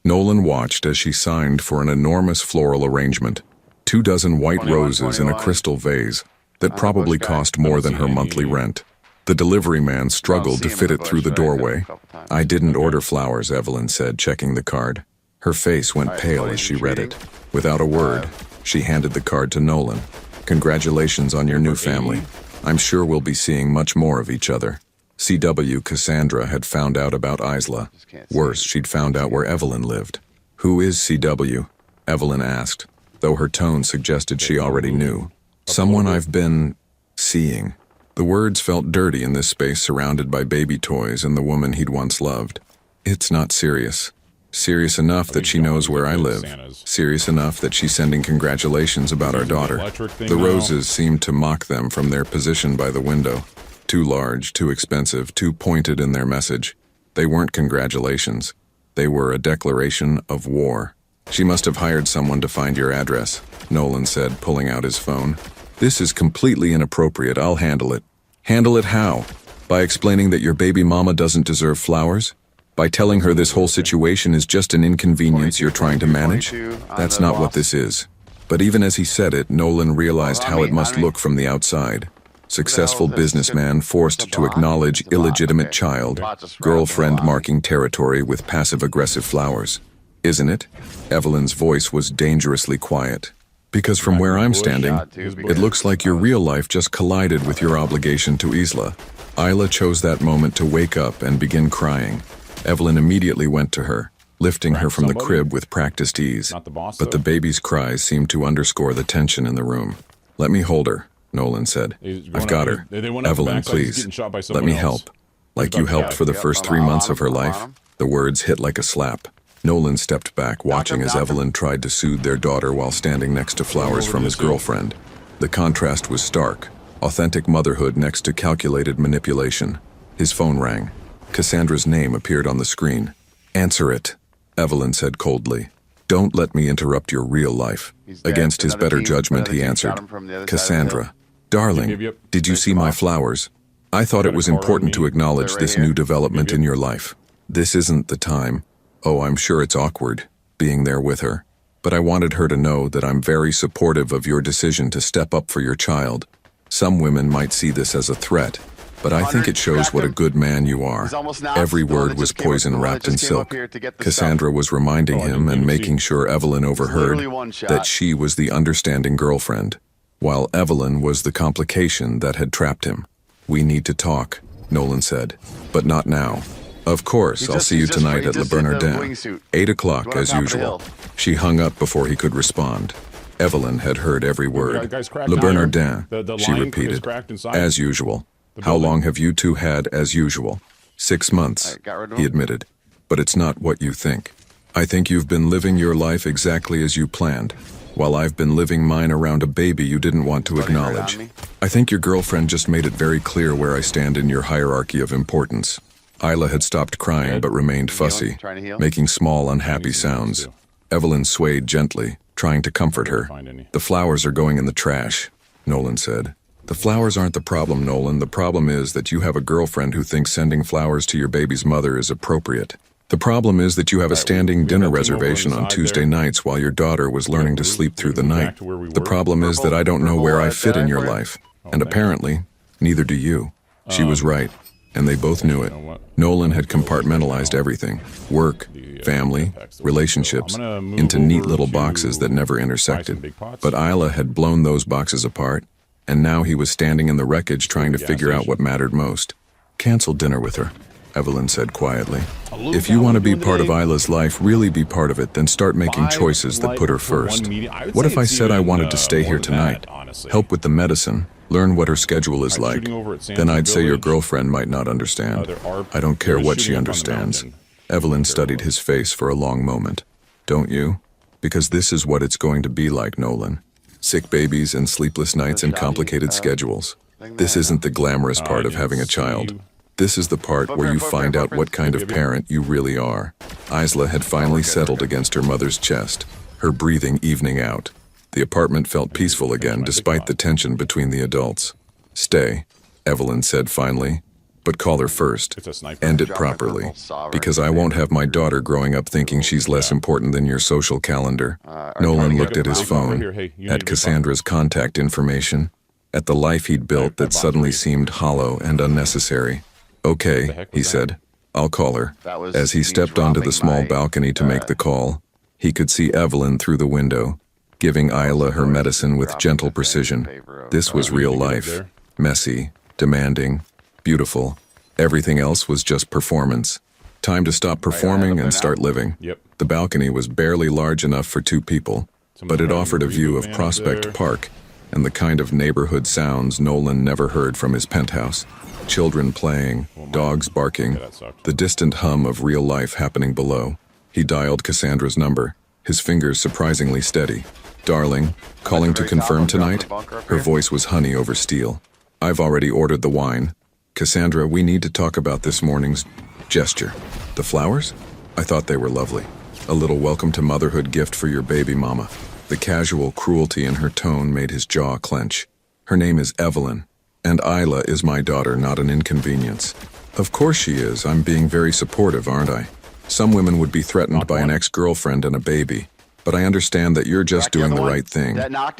Nolan watched as she signed for an enormous floral arrangement, 24 white roses in a crystal vase that probably cost more than her monthly rent. The delivery man struggled to fit it through the doorway. "I didn't order flowers," Evelyn said, checking the card. Her face went pale as she read it. Without a word, she handed the card to Nolan. "Congratulations on your new family. I'm sure we'll be seeing much more of each other." CW Cassandra had found out about Isla. Worse, she'd found out where Evelyn lived. "Who is CW?" Evelyn asked, though her tone suggested she already knew. "Someone I've been... seeing." The words felt dirty in this space surrounded by baby toys and the woman he'd once loved. "It's not serious." Serious enough that she knows where I live. Serious enough that she's sending congratulations about our daughter. The roses seemed to mock them from their position by the window. Too large, too expensive, too pointed in their message. They weren't congratulations. They were a declaration of war. She must have hired someone to find your address, Nolan said, pulling out his phone. This is completely inappropriate. I'll handle it. Handle it how? By explaining that your baby mama doesn't deserve flowers? By telling her this whole situation is just an inconvenience you're trying to manage? That's not what this is. But even as he said it, Nolan realized how it must look from the outside. Successful businessman forced to acknowledge illegitimate child, girlfriend marking territory with passive-aggressive flowers. Isn't it? Evelyn's voice was dangerously quiet. Because from where I'm standing, it looks like your real life just collided with your obligation to Isla. Isla chose that moment to wake up and begin crying. Evelyn immediately went to her, lifting her from the crib with practiced ease. But the baby's cries seemed to underscore the tension in the room. Let me hold her, Nolan said. I've got her. Evelyn, please. Let me help. Like you helped for the first 3 months of her life? The words hit like a slap. Nolan stepped back, watching as Evelyn tried to soothe their daughter while standing next to flowers from his girlfriend. The contrast was stark. Authentic motherhood next to calculated manipulation. His phone rang. Cassandra's name appeared on the screen. Answer it, Evelyn said coldly. Don't let me interrupt your real life. Against his better judgment, he answered. Cassandra, darling, did you see my flowers? I thought it was important to acknowledge this new development in your life. This isn't the time. Oh, I'm sure it's awkward, being there with her. But I wanted her to know that I'm very supportive of your decision to step up for your child. Some women might see this as a threat, but I think it shows what a good man you are. Every word was poison wrapped in silk. Cassandra was reminding him and making sure Evelyn overheard that she was the understanding girlfriend, while Evelyn was the complication that had trapped him. We need to talk, Nolan said, but not now. Of course, I'll see you tonight at Le Bernardin, 8 o'clock as usual. She hung up before he could respond. Evelyn had heard every word. Le Bernardin, she repeated, as usual. How long have you two had as usual? 6 months, he admitted. But it's not what you think. I think you've been living your life exactly as you planned, while I've been living mine around a baby you didn't want to acknowledge. I think your girlfriend just made it very clear where I stand in your hierarchy of importance. Isla had stopped crying but remained fussy, making small, unhappy sounds. Evelyn swayed gently, trying to comfort her. The flowers are going in the trash, Nolan said. The flowers aren't the problem, Nolan. The problem is that you have a girlfriend who thinks sending flowers to your baby's mother is appropriate. The problem is that you have a standing dinner reservation on Tuesday nights while your daughter was learning to sleep through the night. The problem is that I don't know where I fit in your life, and apparently, neither do you. She was right, and they both knew it. Nolan had compartmentalized everything, work, family, relationships, into neat little boxes that never intersected. But Isla had blown those boxes apart, and now he was standing in the wreckage trying to figure out what mattered most. Cancel dinner with her, Evelyn said quietly. If you want to be part of Isla's life, really be part of it, then start making choices that put her first. What if I said I wanted to stay here tonight, help with the medicine, learn what her schedule is like? Then I'd say your girlfriend might not understand. I don't care what she understands. Evelyn studied his face for a long moment. Don't you? Because this is what it's going to be like, Nolan. Sick babies and sleepless nights and complicated schedules. This isn't the glamorous part of having a child. This is the part where you find out what kind of parent you really are. Isla had finally settled against her mother's chest, her breathing evening out. The apartment felt peaceful again despite the tension between the adults. Stay, Evelyn said finally, but call her first. End it properly, because I won't have my daughter growing up thinking she's less important than your social calendar. Nolan looked at his phone, at Cassandra's contact information, at the life he'd built that suddenly seemed hollow and unnecessary. Okay, he said, I'll call her. As he stepped onto the small balcony to make the call, he could see Evelyn through the window, giving Isla her medicine with gentle precision. This was real life, messy, demanding, beautiful. Everything else was just performance. Time to stop performing and start living. The balcony was barely large enough for 2 people, but it offered a view of Prospect Park and the kind of neighborhood sounds Nolan never heard from his penthouse. Children playing, dogs barking, the distant hum of real life happening below. He dialed Cassandra's number, his fingers surprisingly steady. "Darling, calling to confirm tonight?" Her voice was honey over steel. "I've already ordered the wine. Cassandra, we need to talk about this morning's gesture." "The flowers? I thought they were lovely. A little welcome to motherhood gift for your baby mama." The casual cruelty in her tone made his jaw clench. "Her name is Evelyn, and Isla is my daughter, not an inconvenience." "Of course she is. I'm being very supportive, aren't I? Some women would be threatened by an ex-girlfriend and a baby. But I understand that you're just doing the right thing."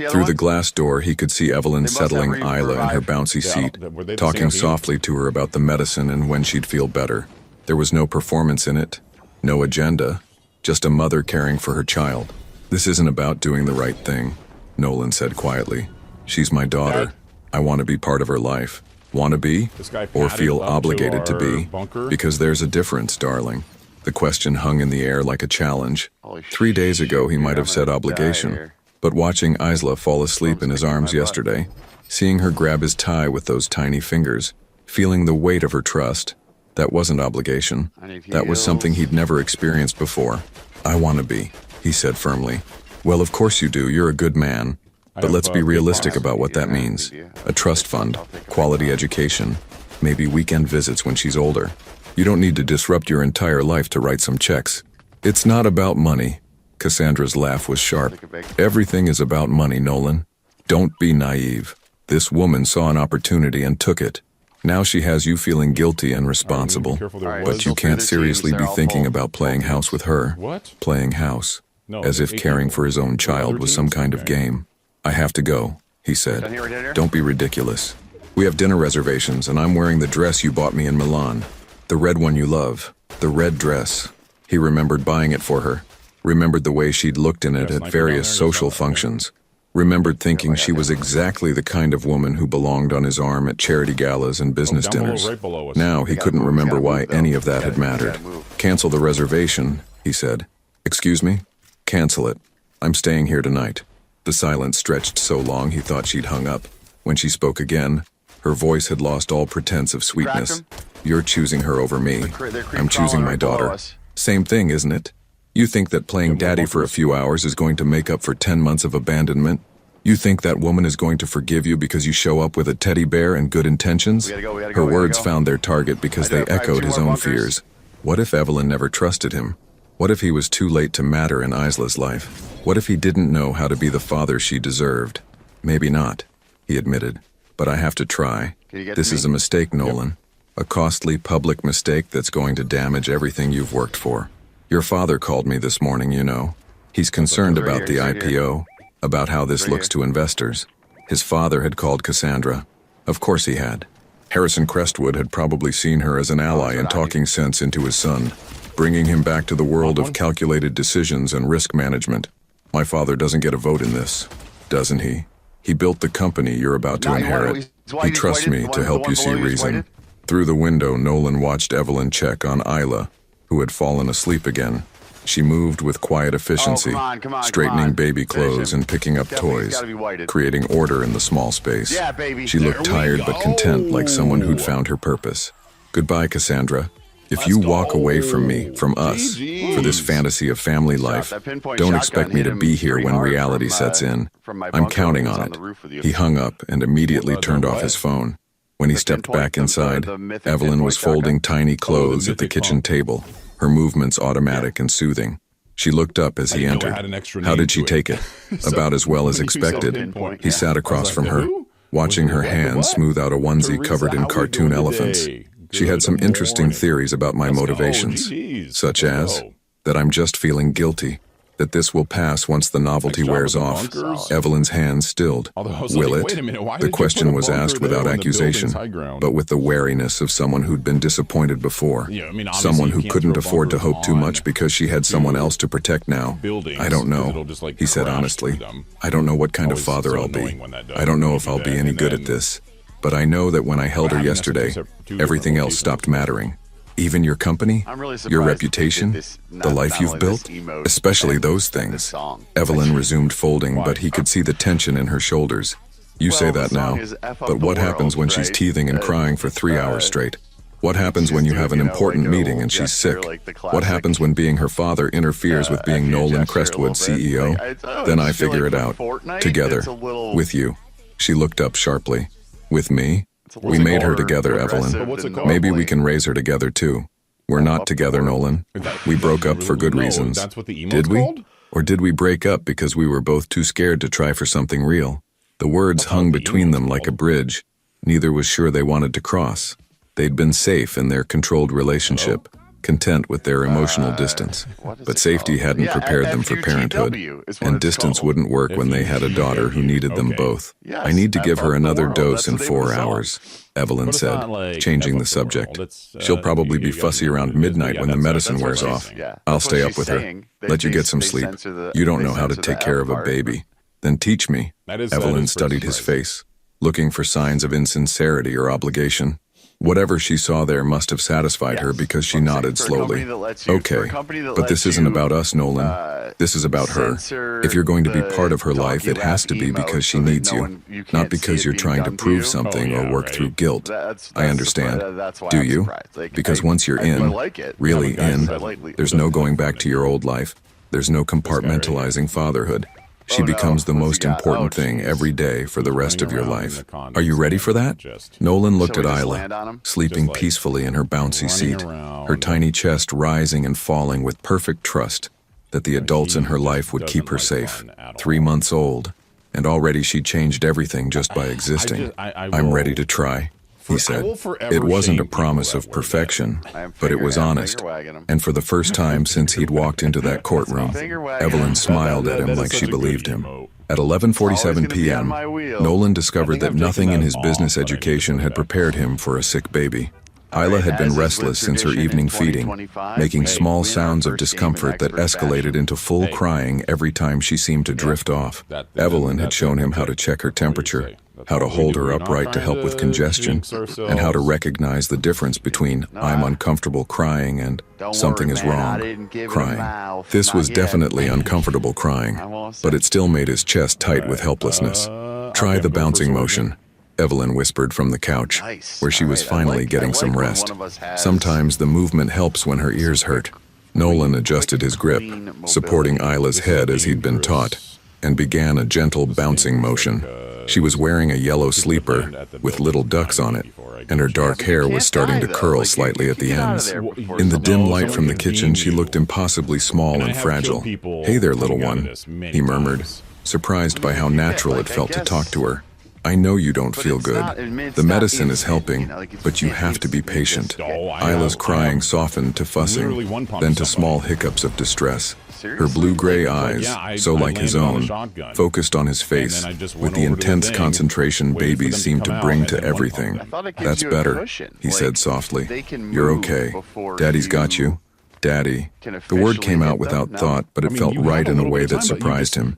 Through the glass door, he could see Evelyn settling Isla in her bouncy seat, talking softly to her about the medicine and when she'd feel better. There was no performance in it, no agenda, just a mother caring for her child. "This isn't about doing the right thing," Nolan said quietly. "She's my daughter. I want to be part of her life. Want to be? Or feel obligated to be? Because there's a difference, darling." The question hung in the air like a challenge. 3 days ago he might have said obligation, but watching Isla fall asleep in his arms yesterday, seeing her grab his tie with those tiny fingers, feeling the weight of her trust, that wasn't obligation. That was something he'd never experienced before. "I want to be," he said firmly. "Well, of course you do. You're a good man. But let's be realistic about what that means. A trust fund, quality education, maybe weekend visits when she's older. You don't need to disrupt your entire life to write some checks." "It's not about money." Cassandra's laugh was sharp. "Everything is about money, Nolan. Don't be naive. This woman saw an opportunity and took it. Now she has you feeling guilty and responsible. But you can't seriously be thinking about playing house with her. Playing house. As if caring for his own child was some kind of game. "I have to go," he said. "Don't be ridiculous. We have dinner reservations and I'm wearing the dress you bought me in Milan. The red one you love. The red dress." He remembered buying it for her. Remembered the way she'd looked in it at various social functions. Remembered thinking she was exactly the kind of woman who belonged on his arm at charity galas and business dinners. Now he couldn't remember why any of that had mattered. "Cancel the reservation," he said. "Excuse me? Cancel it. I'm staying here tonight." The silence stretched so long he thought she'd hung up. When she spoke again, her voice had lost all pretense of sweetness. "You're choosing her over me. I'm choosing my daughter. Same thing, isn't it? You think that playing daddy for a few hours is going to make up for 10 months of abandonment? You think that woman is going to forgive you because you show up with a teddy bear and good intentions?" Her words found their target because they echoed his own fears. What if Evelyn never trusted him? What if he was too late to matter in Isla's life? What if he didn't know how to be the father she deserved? "Maybe not," he admitted, "but I have to try. This is a mistake, Nolan. A costly public mistake that's going to damage everything you've worked for. Your father called me this morning, you know. He's concerned about the IPO, about how this looks to investors. His father had called Cassandra. Of course he had. Harrison Crestwood had probably seen her as an ally in talking sense into his son, bringing him back to the world of calculated decisions and risk management. My father doesn't get a vote in this, doesn't he? He built the company you're about to inherit. He trusts me to help you see reason." Through the window, Nolan watched Evelyn check on Isla, who had fallen asleep again. She moved with quiet efficiency, straightening baby clothes and picking up toys, creating order in the small space. She looked tired but content, like someone who'd found her purpose. "Goodbye, Cassandra. If you walk away from me, from us, for this fantasy of family life, don't expect me to be here when reality sets in. I'm counting on it." He hung up and immediately turned off his phone. When he stepped back inside, Evelyn was folding tiny clothes at the kitchen table, her movements automatic and soothing. She looked up as he entered. How did she take it? About as well as expected. He sat across from her, watching her hands smooth out a onesie covered in cartoon elephants. She had some interesting theories about my motivations, such as that I'm just feeling guilty, that this will pass once the novelty wears off. Evelyn's hands stilled. Will it? The question was asked without accusation, but with the wariness of someone who'd been disappointed before. Someone who couldn't afford to hope too much because she had someone else to protect now. "I don't know," he said honestly. "I don't know what kind of father I'll be. I don't know if I'll be any good at this. But I know that when I held her yesterday, everything else stopped mattering. Even your company, your reputation, the life you've built, especially those things." Evelyn resumed folding, but he could see the tension in her shoulders. "You say that now, but what happens when she's teething and crying for 3 hours straight? What happens when you have an important meeting and she's sick? What happens when being her father interferes with being Nolan Crestwood's CEO? Then I figure it out. Together. With you. She looked up sharply. With me? We made her together, Evelyn. Maybe we can raise her together too. We're not together, Nolan. We broke up for good reasons. Did we? Or did we break up because we were both too scared to try for something real? The words hung between them like a bridge. Neither was sure they wanted to cross. They'd been safe in their controlled relationship, content with their emotional distance. But safety hadn't prepared them for parenthood, and distance wouldn't work when they had a daughter who needed them both. I need to give her another dose in 4 hours, Evelyn said, changing the subject. She'll probably be fussy around midnight when the medicine wears off. I'll stay up with her. Let you get some sleep. You don't know how to take care of a baby. Then teach me. Evelyn studied his face, looking for signs of insincerity or obligation. Whatever she saw there must have satisfied her because she nodded slowly. Okay, but this isn't about us, Nolan. This is about her. If you're going to be part of her life, it has to be because she needs you, not because you're trying to prove something or work through guilt. I understand. Do you? Because once you're in, really in, there's no going back to your old life. There's no compartmentalizing fatherhood. She becomes the most important thing every day for the rest of your life. Are you ready for that? Nolan looked at Isla, sleeping peacefully in her bouncy seat, her tiny chest rising and falling with perfect trust that the adults in her life would keep her safe. 3 months old, and already she'd changed everything just by existing. I'm ready to try, he said. It wasn't a promise of perfection, but it was honest. And for the first time since he'd walked into that courtroom, Evelyn smiled at him like she believed him. At 11:47 p.m., Nolan discovered that nothing in his business education had prepared him for a sick baby. Isla had been restless since her evening feeding, making small sounds of discomfort that escalated into full crying every time she seemed to drift off. Evelyn had shown him how to check her temperature, how to hold her upright to help with congestion, and how to recognize the difference between I'm uncomfortable crying and something is wrong crying. This was definitely uncomfortable crying, but it still made his chest tight with helplessness. Try the bouncing motion, Evelyn whispered from the couch, where she was finally getting some rest. Sometimes the movement helps when her ears hurt. Nolan adjusted his grip, supporting Isla's head as he'd been taught, and began a gentle bouncing motion. She was wearing a yellow sleeper with little ducks on it, and her dark hair was starting to curl slightly at the ends. In the dim light from the kitchen, she looked impossibly small and fragile. "Hey there, little one," he murmured, surprised by how natural it felt to talk to her. "I know you don't feel good. The medicine is helping, but you have to be patient." Isla's crying softened to fussing, then to small hiccups of distress. Her blue-gray eyes, so like his own, focused on his face, with the intense concentration babies seem to bring to everything. "That's better," he said softly. "You're okay. Daddy's got you." Daddy. The word came out without thought, but it felt right in a way that surprised him.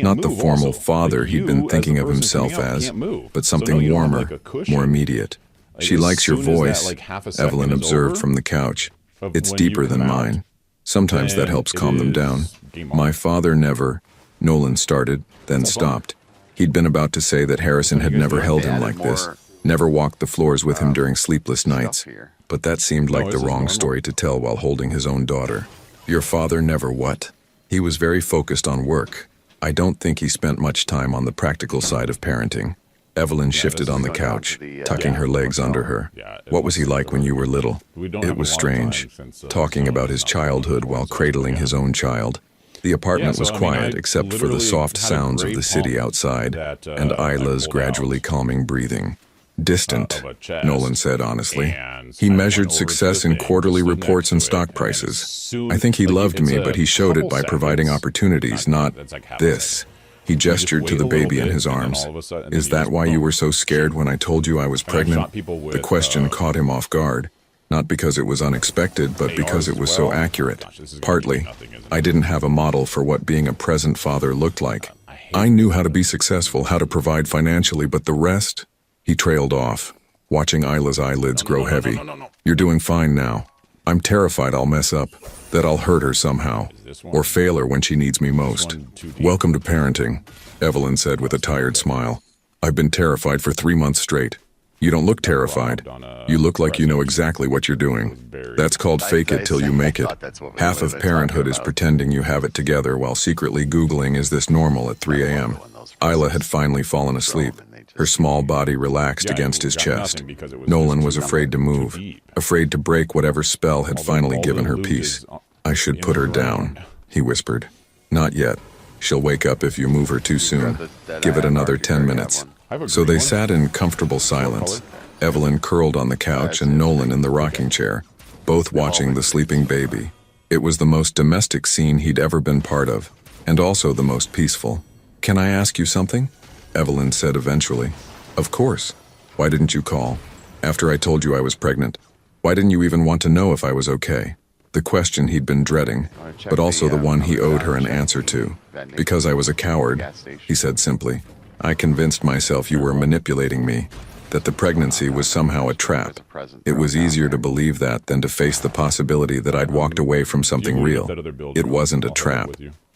Not the formal father he'd been thinking of himself as, but something warmer, more immediate. "She likes your voice," Evelyn observed from the couch. "It's deeper than mine. Sometimes that helps calm them down." "My father never," Nolan started, then stopped. He'd been about to say that Harrison had never held him like this, never walked the floors with him during sleepless nights. But that seemed like the wrong story to tell while holding his own daughter. "Your father never what?" He was very focused on work. I don't think he spent much time on the practical side of parenting. Evelyn shifted on the couch, tucking her legs under her. "What was he like when you were little?" It was strange, talking about his childhood while cradling his own child. The apartment was quiet except for the soft sounds of the city outside and Isla's gradually calming breathing. "Distant," Nolan said honestly. "He measured success in quarterly reports and stock prices. I think he loved me, but he showed it by providing opportunities, not this." He gestured to the baby in his arms. "Is that why you were so scared when I told you I was pregnant?" The question caught him off guard, not because it was unexpected, but because it was so accurate. "Partly. I didn't have a model for what being a present father looked like. I knew how to be successful, how to provide financially, but the rest?" He trailed off, watching Isla's eyelids grow heavy. "You're doing fine now. I'm terrified I'll mess up, that I'll hurt her somehow, or fail her when she needs me most." "Welcome to parenting," Evelyn said with a tired smile. "I've been terrified for 3 months straight. You don't look terrified. You look like you know exactly what you're doing. That's called fake it till you make it. Half of parenthood is pretending you have it together while secretly Googling, is this normal at 3 a.m.? Isla had finally fallen asleep. Her small body relaxed against his chest. Nolan was afraid to move, afraid to break whatever spell had finally given her peace. I should put her down, he whispered. Not yet. She'll wake up if you move her too soon. Give it another 10 minutes. So they sat in comfortable silence, Evelyn curled on the couch and Nolan in the rocking chair, both watching the sleeping baby. It was the most domestic scene he'd ever been part of, and also the most peaceful. Can I ask you something? Evelyn said eventually. Of course. Why didn't you call? After I told you I was pregnant. Why didn't you even want to know if I was okay? The question he'd been dreading, but also the one he owed her an answer to. Because I was a coward, he said simply. I convinced myself you were manipulating me, that the pregnancy was somehow a trap. It was easier to believe that than to face the possibility that I'd walked away from something real. It wasn't a trap.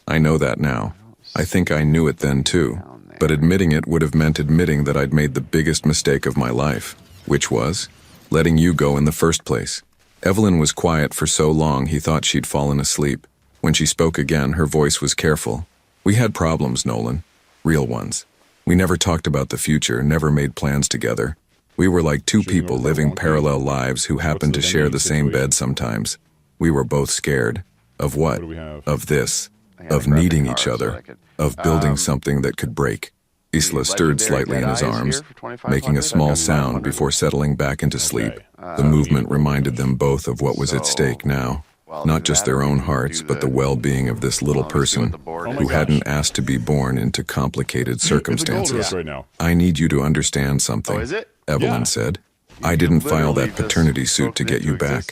I know that now. I think I knew it then too, but admitting it would have meant admitting that I'd made the biggest mistake of my life, which was letting you go in the first place. Evelyn was quiet for so long he thought she'd fallen asleep. When she spoke again, her voice was careful. We had problems, Nolan. Real ones. We never talked about the future, never made plans together. We were like two people living parallel lives who happened to share the same bed sometimes. We were both scared. Of what? Of this. Of needing each other. Of building something that could break. Isla stirred slightly in his arms, making a small sound before settling back into sleep. The movement reminded them both of what was at stake now. Not just their own hearts, but the well-being of this little person who hadn't asked to be born into complicated circumstances. I need you to understand something, Evelyn said. I didn't file that paternity suit to get you back.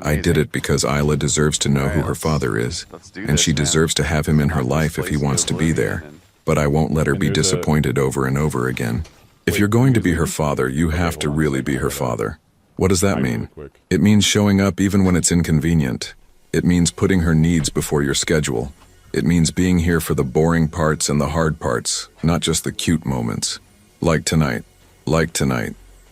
I did it because Isla deserves to know who her father is, and she deserves to have him in her life if he wants to be there. But I won't let her be disappointed over and over again. If you're going to be her father, you have to really be her father. What does that mean? It means showing up even when it's inconvenient. It means putting her needs before your schedule. It means being here for the boring parts and the hard parts, not just the cute moments. Like tonight,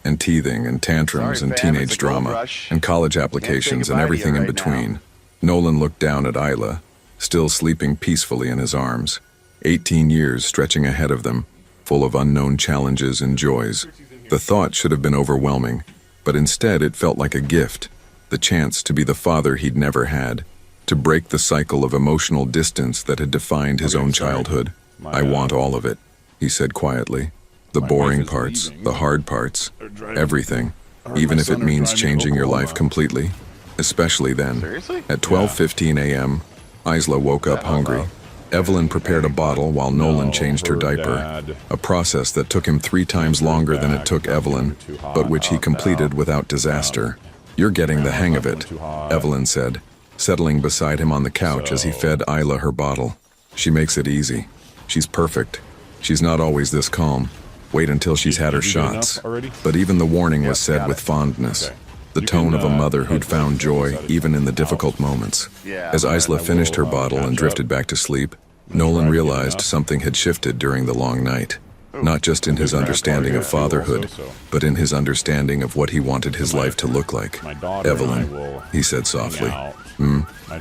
and teething and tantrums and teenage drama, and college applications and everything in between. Nolan looked down at Isla, still sleeping peacefully in his arms. 18 years stretching ahead of them, full of unknown challenges and joys. The thought should have been overwhelming, but instead it felt like a gift. The chance to be the father he'd never had, to break the cycle of emotional distance that had defined his own childhood. I want all of it, he said quietly. The boring parts, the hard parts, everything, even if it means changing your life completely. Especially then. At 12:15 a.m., Isla woke up hungry. Evelyn prepared a bottle while Nolan changed her diaper, a process that took him 3 times longer than it took Evelyn, but which he completed without disaster. You're getting the hang of it, Evelyn said, settling beside him on the couch as he fed Isla her bottle. She makes it easy. She's perfect. She's not always this calm. Wait until she's had her shots. But even the warning was said with fondness, the tone of a mother who'd found joy even in the difficult moments. As Isla finished her bottle and drifted back to sleep, Nolan realized something had shifted during the long night. Not just in his understanding of fatherhood, but in his understanding of what he wanted his life to look like. Evelyn, he said softly.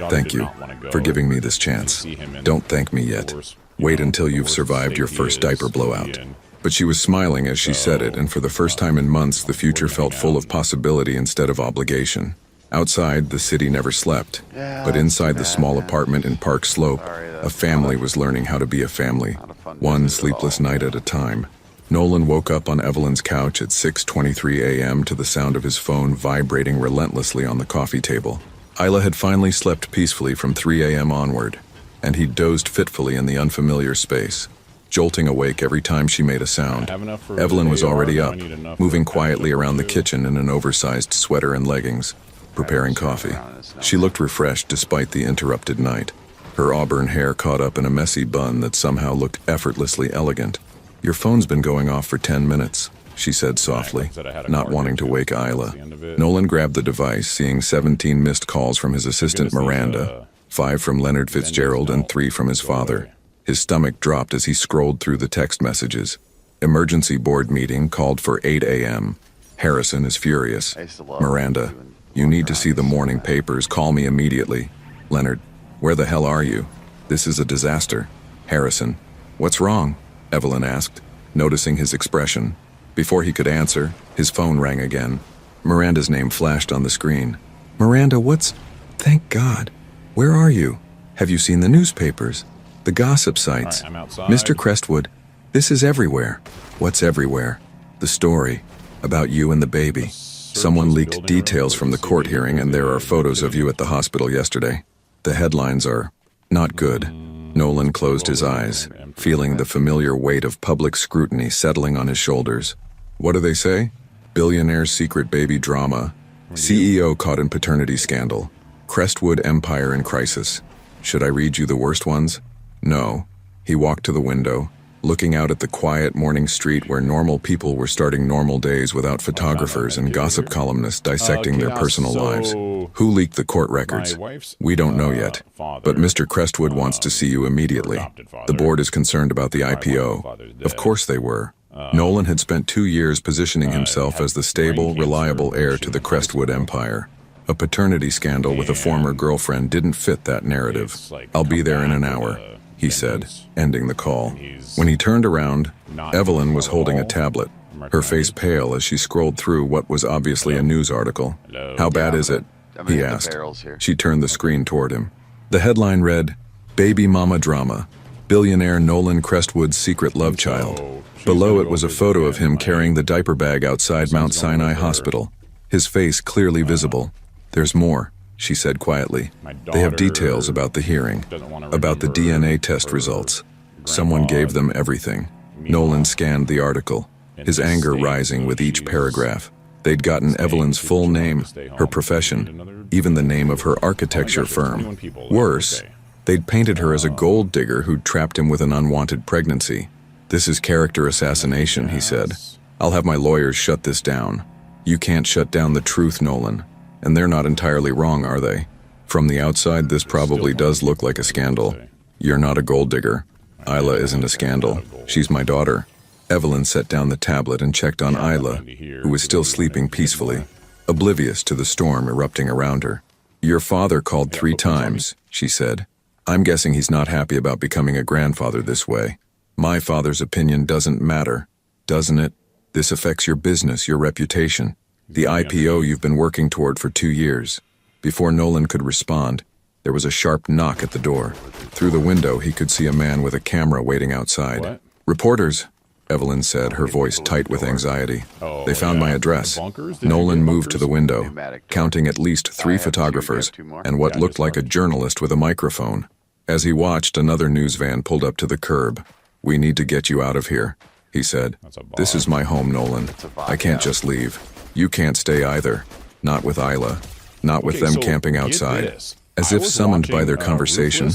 Thank you for giving me this chance. Don't thank me yet. Wait until you've survived your first diaper blowout. But she was smiling as she said it, and for the first time in months, the future felt full of possibility instead of obligation. Outside, the city never slept, but inside the small apartment in Park Slope, a family was learning how to be a family, one sleepless night at a time. Nolan woke up on Evelyn's couch at 6:23 a.m. to the sound of his phone vibrating relentlessly on the coffee table. Isla had finally slept peacefully from 3 a.m. onward, and he dozed fitfully in the unfamiliar space, jolting awake every time she made a sound. Evelyn was already up, moving quietly around the kitchen in an oversized sweater and leggings, preparing coffee. She looked refreshed despite the interrupted night. Her auburn hair caught up in a messy bun that somehow looked effortlessly elegant. Your phone's been going off for 10 minutes, she said softly, not wanting to wake Isla. Nolan grabbed the device, seeing 17 missed calls from his assistant Miranda, 5 from Leonard Fitzgerald and 3 from his father. His stomach dropped as he scrolled through the text messages. Emergency board meeting called for 8 a.m. Harrison is furious. I used to love Miranda, doing you need to see the drawings. morning papers. Call me immediately. Leonard, where the hell are you? This is a disaster. Harrison, what's wrong? Evelyn asked, noticing his expression. Before he could answer, his phone rang again. Miranda's name flashed on the screen. Miranda, what's... Thank God. Where are you? Have you seen the newspapers? The gossip sites? All right, I'm outside. Mr. Crestwood, this is everywhere. What's everywhere? The story about you and the baby. Someone leaked details from the court hearing, and there are photos of you at the hospital yesterday. The headlines are not good. Nolan closed his eyes, feeling the familiar weight of public scrutiny settling on his shoulders. What do they say? Billionaire's secret baby drama. CEO caught in paternity scandal. Crestwood empire in crisis. Should I read you the worst ones? No. He walked to the window, looking out at the quiet morning street where normal people were starting normal days without photographers and gossip columnists dissecting their personal lives. Who leaked the court records? We don't know yet, but Mr. Crestwood wants to see you immediately. The board is concerned about the IPO. Of course they were. Nolan had spent 2 years positioning himself as the stable, reliable heir to the Crestwood empire. A paternity scandal with a former girlfriend didn't fit that narrative. I'll be there in an hour, he said, ending the call. When he turned around, Evelyn was holding a tablet, her face pale as she scrolled through what was obviously a news article. How bad is it? He asked. She turned the screen toward him. The headline read, Baby Mama Drama, Billionaire Nolan Crestwood's Secret Love Child. Below it was a photo of him carrying the diaper bag outside Mount Sinai Hospital, his face clearly visible. There's more, she said quietly. They have details about the hearing, about the DNA test results. Someone gave them everything. Nolan scanned the article, his anger rising with each paragraph. They'd gotten Evelyn's full name, her profession, even the name of her architecture firm. Worse, they'd painted her as a gold digger who'd trapped him with an unwanted pregnancy. This is character assassination, he said. I'll have my lawyers shut this down. You can't shut down the truth, Nolan. And they're not entirely wrong, are they? From the outside, this probably does look like a scandal. You're not a gold digger. Isla isn't a scandal. She's my daughter. Evelyn set down the tablet and checked on Isla, who was still sleeping peacefully, oblivious to the storm erupting around her. Your father called 3 times, she said. I'm guessing he's not happy about becoming a grandfather this way. My father's opinion doesn't matter, doesn't it? This affects your business, your reputation. The IPO you've been working toward for 2 years. Before Nolan could respond, there was a sharp knock at the door. Through the window, he could see a man with a camera waiting outside. What? Reporters, Evelyn said, her voice tight with anxiety. They found my address. Nolan moved to the window, counting at least 3 photographers and what looked like a journalist with a microphone. As he watched, another news van pulled up to the curb. We need to get you out of here, he said. This is my home, Nolan. I can't just leave. You can't stay either. Not with Isla. Not with them camping outside. As if summoned by their conversation,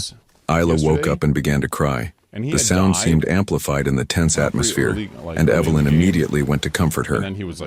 Isla woke up and began to cry. The sound seemed amplified in the tense atmosphere, and Evelyn immediately went to comfort her.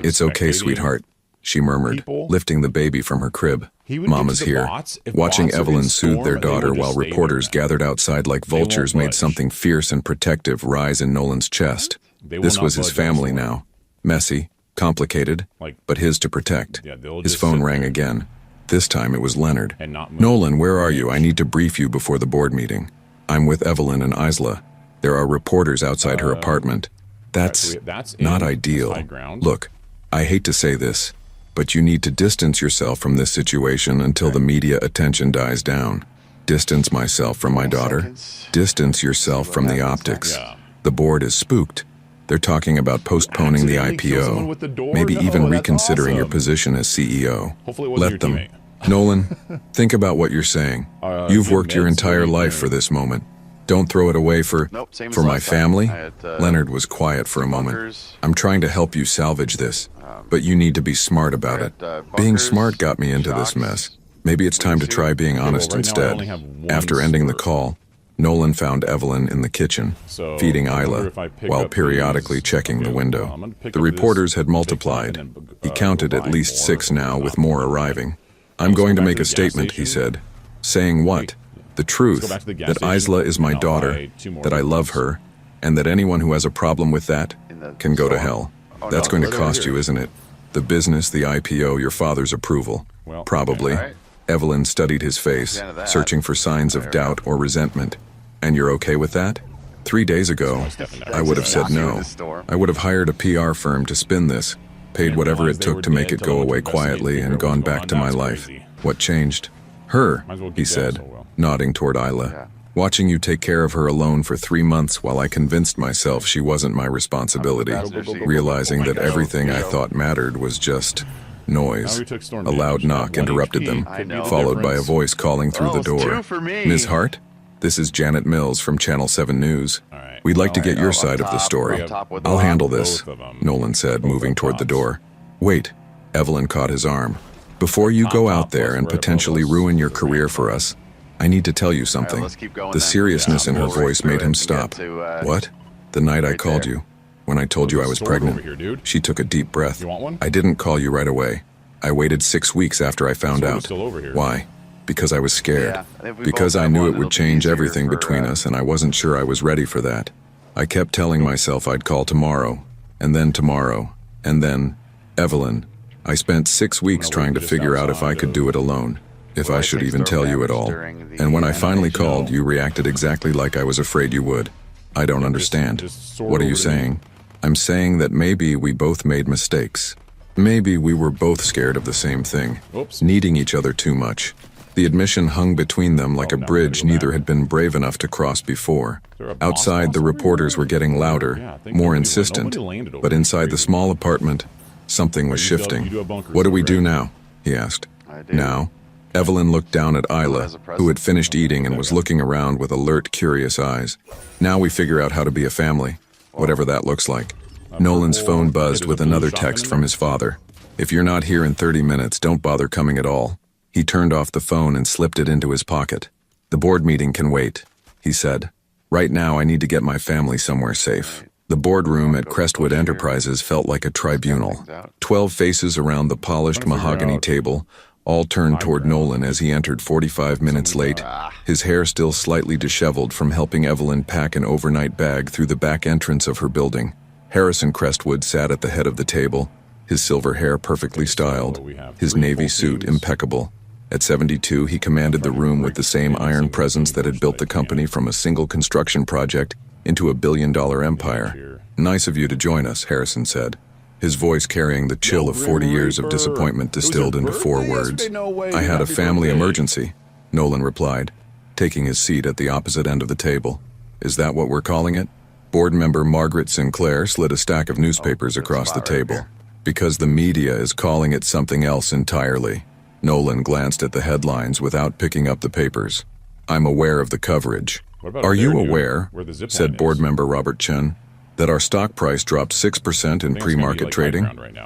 It's okay, sweetheart, she murmured, lifting the baby from her crib. Mama's here. Watching Evelyn soothe their daughter while reporters gathered outside like vultures made something fierce and protective rise in Nolan's chest. This was his family now. Messy, complicated, but his to protect. His phone rang again. This time it was Leonard. Nolan, where are you? I need to brief you before the board meeting. I'm with Evelyn and Isla. There are reporters outside her apartment. That's not ideal. Look, I hate to say this, but you need to distance yourself from this situation until the media attention dies down. Distance myself from my daughter. Distance yourself from the optics. The board is spooked. They're talking about postponing the IPO, maybe even reconsidering your position as CEO. Let them. Nolan, think about what you're saying. You've worked your entire life for this moment. Don't throw it away for my family. Leonard was quiet for a moment. I'm trying to help you salvage this, but you need to be smart about it. Being smart got me into this mess. Maybe it's time to try being honest instead. After ending the call, Nolan found Evelyn in the kitchen, feeding Isla, while periodically checking the window. The reporters had multiplied. He counted at least 6 now, with more arriving. I'm going to make a statement, he said. Saying what? The truth, that Isla is my daughter, that I love her, and that anyone who has a problem with that can go to hell. That's going to cost you, isn't it? The business, the IPO, your father's approval. Well, Probably. all right. Evelyn studied his face, That's the end of that. searching for signs of doubt or resentment. And you're okay with that? 3 days ago, I would have said no. I would have hired a PR firm to spin this, paid whatever it took to make it go away quietly, and gone back to my life. What changed? Her, he said, nodding toward Isla. Watching you take care of her alone for 3 months while I convinced myself she wasn't my responsibility, realizing that everything I thought mattered was just noise. A loud knock interrupted them, followed by a voice calling through the door. Ms. Hart? This is Janet Mills from Channel 7 News. We'd like to get your side of the story. I'll handle this, Nolan said, moving toward the door. Wait, Evelyn caught his arm. Before you go out there and potentially ruin your career for us, I need to tell you something. The seriousness in her voice made him stop. What? The night I called you, when I told you I was pregnant. She took a deep breath. I didn't call you right away. I waited 6 weeks after I found out. Why? Because I was scared. Because I knew it would change everything between us, and I wasn't sure I was ready for that. I kept telling myself I'd call tomorrow, and then tomorrow, and then, Evelyn, I spent 6 weeks trying to figure out if I could do it alone, if I should even tell you at all. And when I finally called, you reacted exactly like I was afraid you would. I don't understand. What are you saying? I'm saying that maybe we both made mistakes. Maybe we were both scared of the same thing, needing each other too much. The admission hung between them like a bridge neither had been brave enough to cross before. Outside, the reporters were getting louder, more insistent, but inside the small apartment, something was shifting. What do we do now? He asked. Now? Evelyn looked down at Isla, who had finished eating and was looking around with alert, curious eyes. Now we figure out how to be a family, whatever that looks like. Nolan's phone buzzed with another text from his father. If you're not here in 30 minutes, don't bother coming at all. He turned off the phone and slipped it into his pocket. The board meeting can wait, he said. Right now I need to get my family somewhere safe. The boardroom at Crestwood Enterprises felt like a tribunal. 12 faces around the polished mahogany table, all turned toward Nolan as he entered 45 minutes late, his hair still slightly disheveled from helping Evelyn pack an overnight bag through the back entrance of her building. Harrison Crestwood sat at the head of the table, his silver hair perfectly styled, his navy suit impeccable. At 72, he commanded the room with the same iron presence that had built the company from a single construction project into a billion-dollar empire. Nice of you to join us, Harrison said, his voice carrying the chill of 40 years of disappointment distilled into 4 words. I had a family emergency, Nolan replied, taking his seat at the opposite end of the table. Is that what we're calling it? Board member Margaret Sinclair slid a stack of newspapers across the table. Because the media is calling it something else entirely. Nolan glanced at the headlines without picking up the papers. I'm aware of the coverage. Are you aware, said board member Robert Chen, that our stock price dropped 6% in pre-market trading?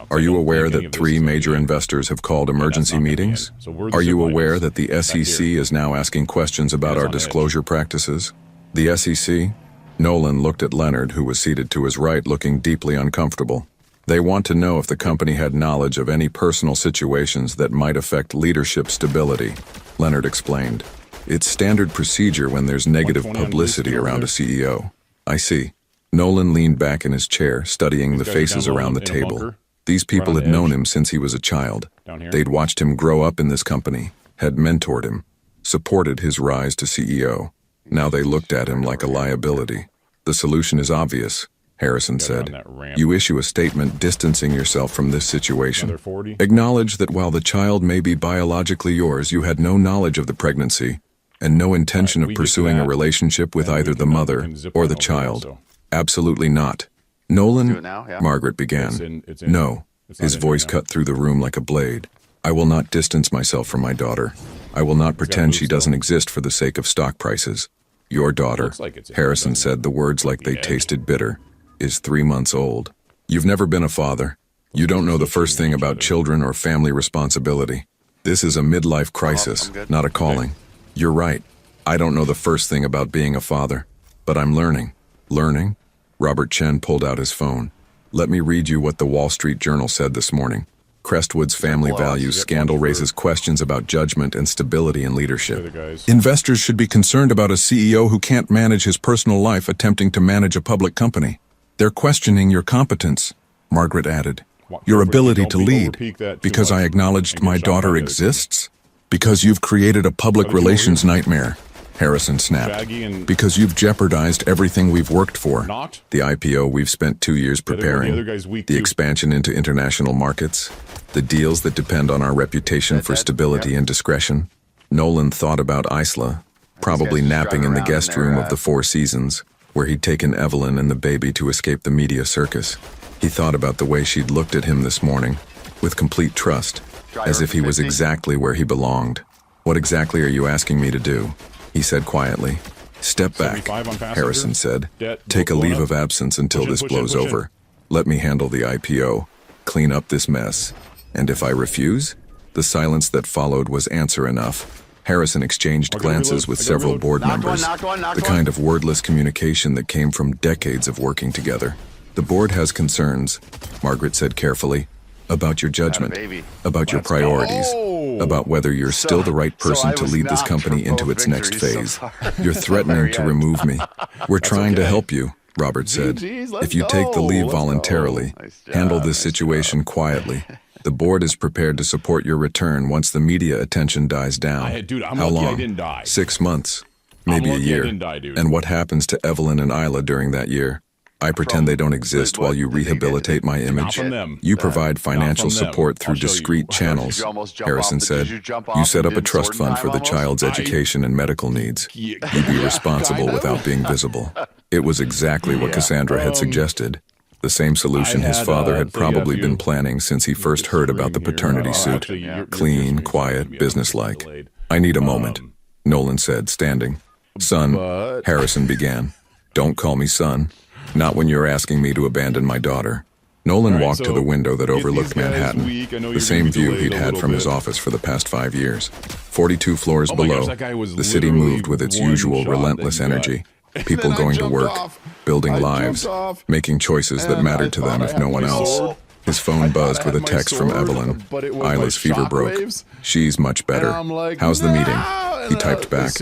Are you aware that 3 major investors have called emergency meetings? Are you aware that the SEC is now asking questions about our disclosure practices? The SEC? Nolan looked at Leonard, who was seated to his right, looking deeply uncomfortable. They want to know if the company had knowledge of any personal situations that might affect leadership stability, Leonard explained. It's standard procedure when there's negative publicity around a CEO. I see. Nolan leaned back in his chair, studying the faces around the table. These people had known him since he was a child. They'd watched him grow up in this company, had mentored him, supported his rise to CEO. Now they looked at him like a liability. The solution is obvious, Harrison said. You issue a statement distancing yourself from this situation. Acknowledge that while the child may be biologically yours, you had no knowledge of the pregnancy and no intention of pursuing a relationship with either the mother or the child. Absolutely not. Nolan, Margaret began. No, his voice cut through the room like a blade. I will not distance myself from my daughter. I will not pretend she doesn't exist for the sake of stock prices. Your daughter, Harrison said the words like they tasted bitter, is 3 months old. You've never been a father. You don't know the first thing about children or family responsibility. This is a midlife crisis, not a calling. You're right. I don't know the first thing about being a father, but I'm learning. Learning? Robert Chen pulled out his phone. Let me read you what the Wall Street Journal said this morning. Crestwood's family values scandal raises questions about judgment and stability in leadership. Investors should be concerned about a CEO who can't manage his personal life attempting to manage a public company. They're questioning your competence, Margaret added. Your ability to lead. Because I acknowledged my daughter exists? Because you've created a public relations nightmare. Harrison snapped. Because you've jeopardized everything we've worked for. The IPO we've spent 2 years preparing. The expansion into international markets. The deals that depend on our reputation for stability and discretion. Nolan thought about Isla, probably napping in the guest room of the Four Seasons, where he'd taken Evelyn and the baby to escape the media circus. He thought about the way she'd looked at him this morning, with complete trust, as if he was exactly where he belonged. What exactly are you asking me to do? He said quietly. Step back, Harrison said. Take a leave of absence until this blows over. Let me handle the IPO, clean up this mess. And if I refuse? The silence that followed was answer enough. Harrison exchanged glances with several board members, the kind of wordless communication that came from decades of working together. The board has concerns, Margaret said carefully, about your judgment, about your priorities, about whether you're still the right person to lead this company into its next phase. You're threatening to remove me. We're trying to help you, Robert said. If you take the leave voluntarily, handle this situation quietly. The board is prepared to support your return once the media attention dies down. How long? 6 months, maybe a year. And what happens to Evelyn and Isla during that year? I pretend they don't exist while you rehabilitate my image. You provide financial support through discreet channels, Harrison said. You set up a trust fund for the child's education and medical needs. You be responsible without being visible. It was exactly what Cassandra had suggested. The same solution his father had probably been planning since he first heard about the paternity suit. Clean, quiet, businesslike. I need a moment, Nolan said, standing. Son, Harrison began. Don't call me son. Not when you're asking me to abandon my daughter. Nolan walked to the window that overlooked Manhattan, the same view he'd had from his office for the past 5 years. 42 floors below, the city moved with its usual relentless energy. People going to work, building lives, making choices that mattered to them if no one else. His phone buzzed with a text from Evelyn. Isla's fever broke. She's much better. How's the meeting? He typed back.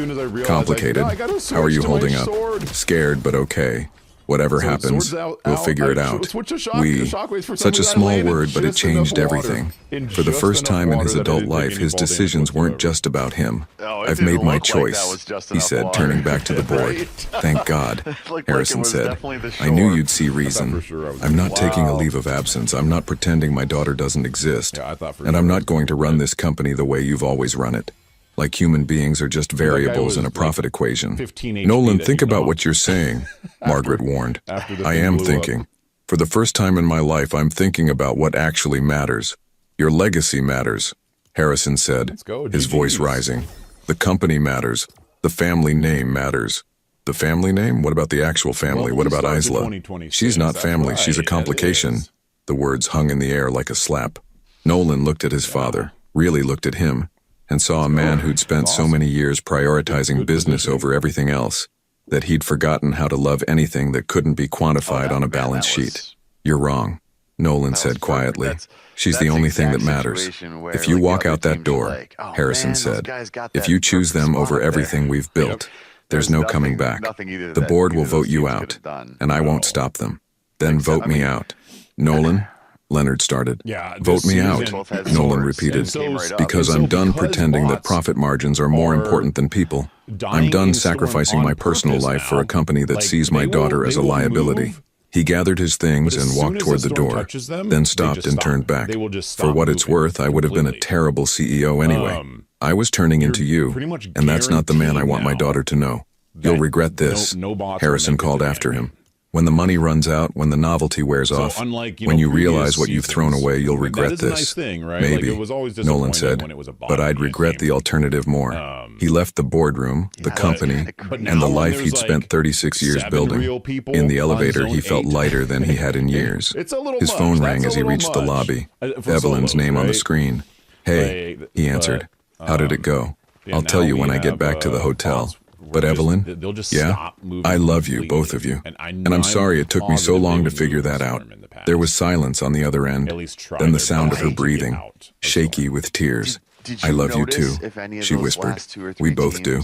Complicated. How are you holding up? Scared, but okay. Whatever happens, we'll figure it out. We. Such a small word, but it changed everything. For the first time in his adult life, his decisions weren't just about him. I've made my choice, he said, turning back to the board. Thank God, Harrison said. I knew you'd see reason. I'm not taking a leave of absence. I'm not pretending my daughter doesn't exist. And I'm not going to run this company the way you've always run it. Like human beings are just variables in a profit equation. Nolan, think about what you're saying, Margaret warned. I am thinking. For the first time in my life, I'm thinking about what actually matters. Your legacy matters, Harrison said, his voice rising. The company matters. The family name matters. The family name? What about the actual family? What about Isla? She's not family, she's a complication. The words hung in the air like a slap. Nolan looked at his father, really looked at him, and saw a man who'd spent so many years prioritizing business over everything else, that he'd forgotten how to love anything that couldn't be quantified on a balance sheet. You're wrong, Nolan said quietly. She's the only thing that matters. If you walk out that door, Harrison said, if you choose them over everything we've built, there's no coming back. The board will vote you out, and I won't stop them. Then vote me out. Nolan? Leonard started. Vote me out, Nolan repeated, because I'm done pretending that profit margins are more important than people. I'm done sacrificing my personal life for a company that sees my daughter as a liability. He gathered his things and walked toward the door, then stopped and turned back. For what it's worth, I would have been a terrible CEO anyway. I was turning into you, and that's not the man I want my daughter to know. You'll regret this, Harrison called after him. When the money runs out, when the novelty wears off, when you realize what you've thrown away, you'll regret this. Maybe, Nolan said, but I'd regret the alternative more. He left the boardroom, the company, and the life he'd spent 36 years building. In the elevator, he felt lighter than he had in years. His phone rang as he reached the lobby. Evelyn's name on the screen. Hey, he answered. How did it go? I'll tell you when I get back to the hotel. But Evelyn, yeah, I love you, both of you. And I'm sorry it took me so long to figure that out. There was silence on the other end, then the sound of her breathing, shaky with tears. I love you too, she whispered. We both do.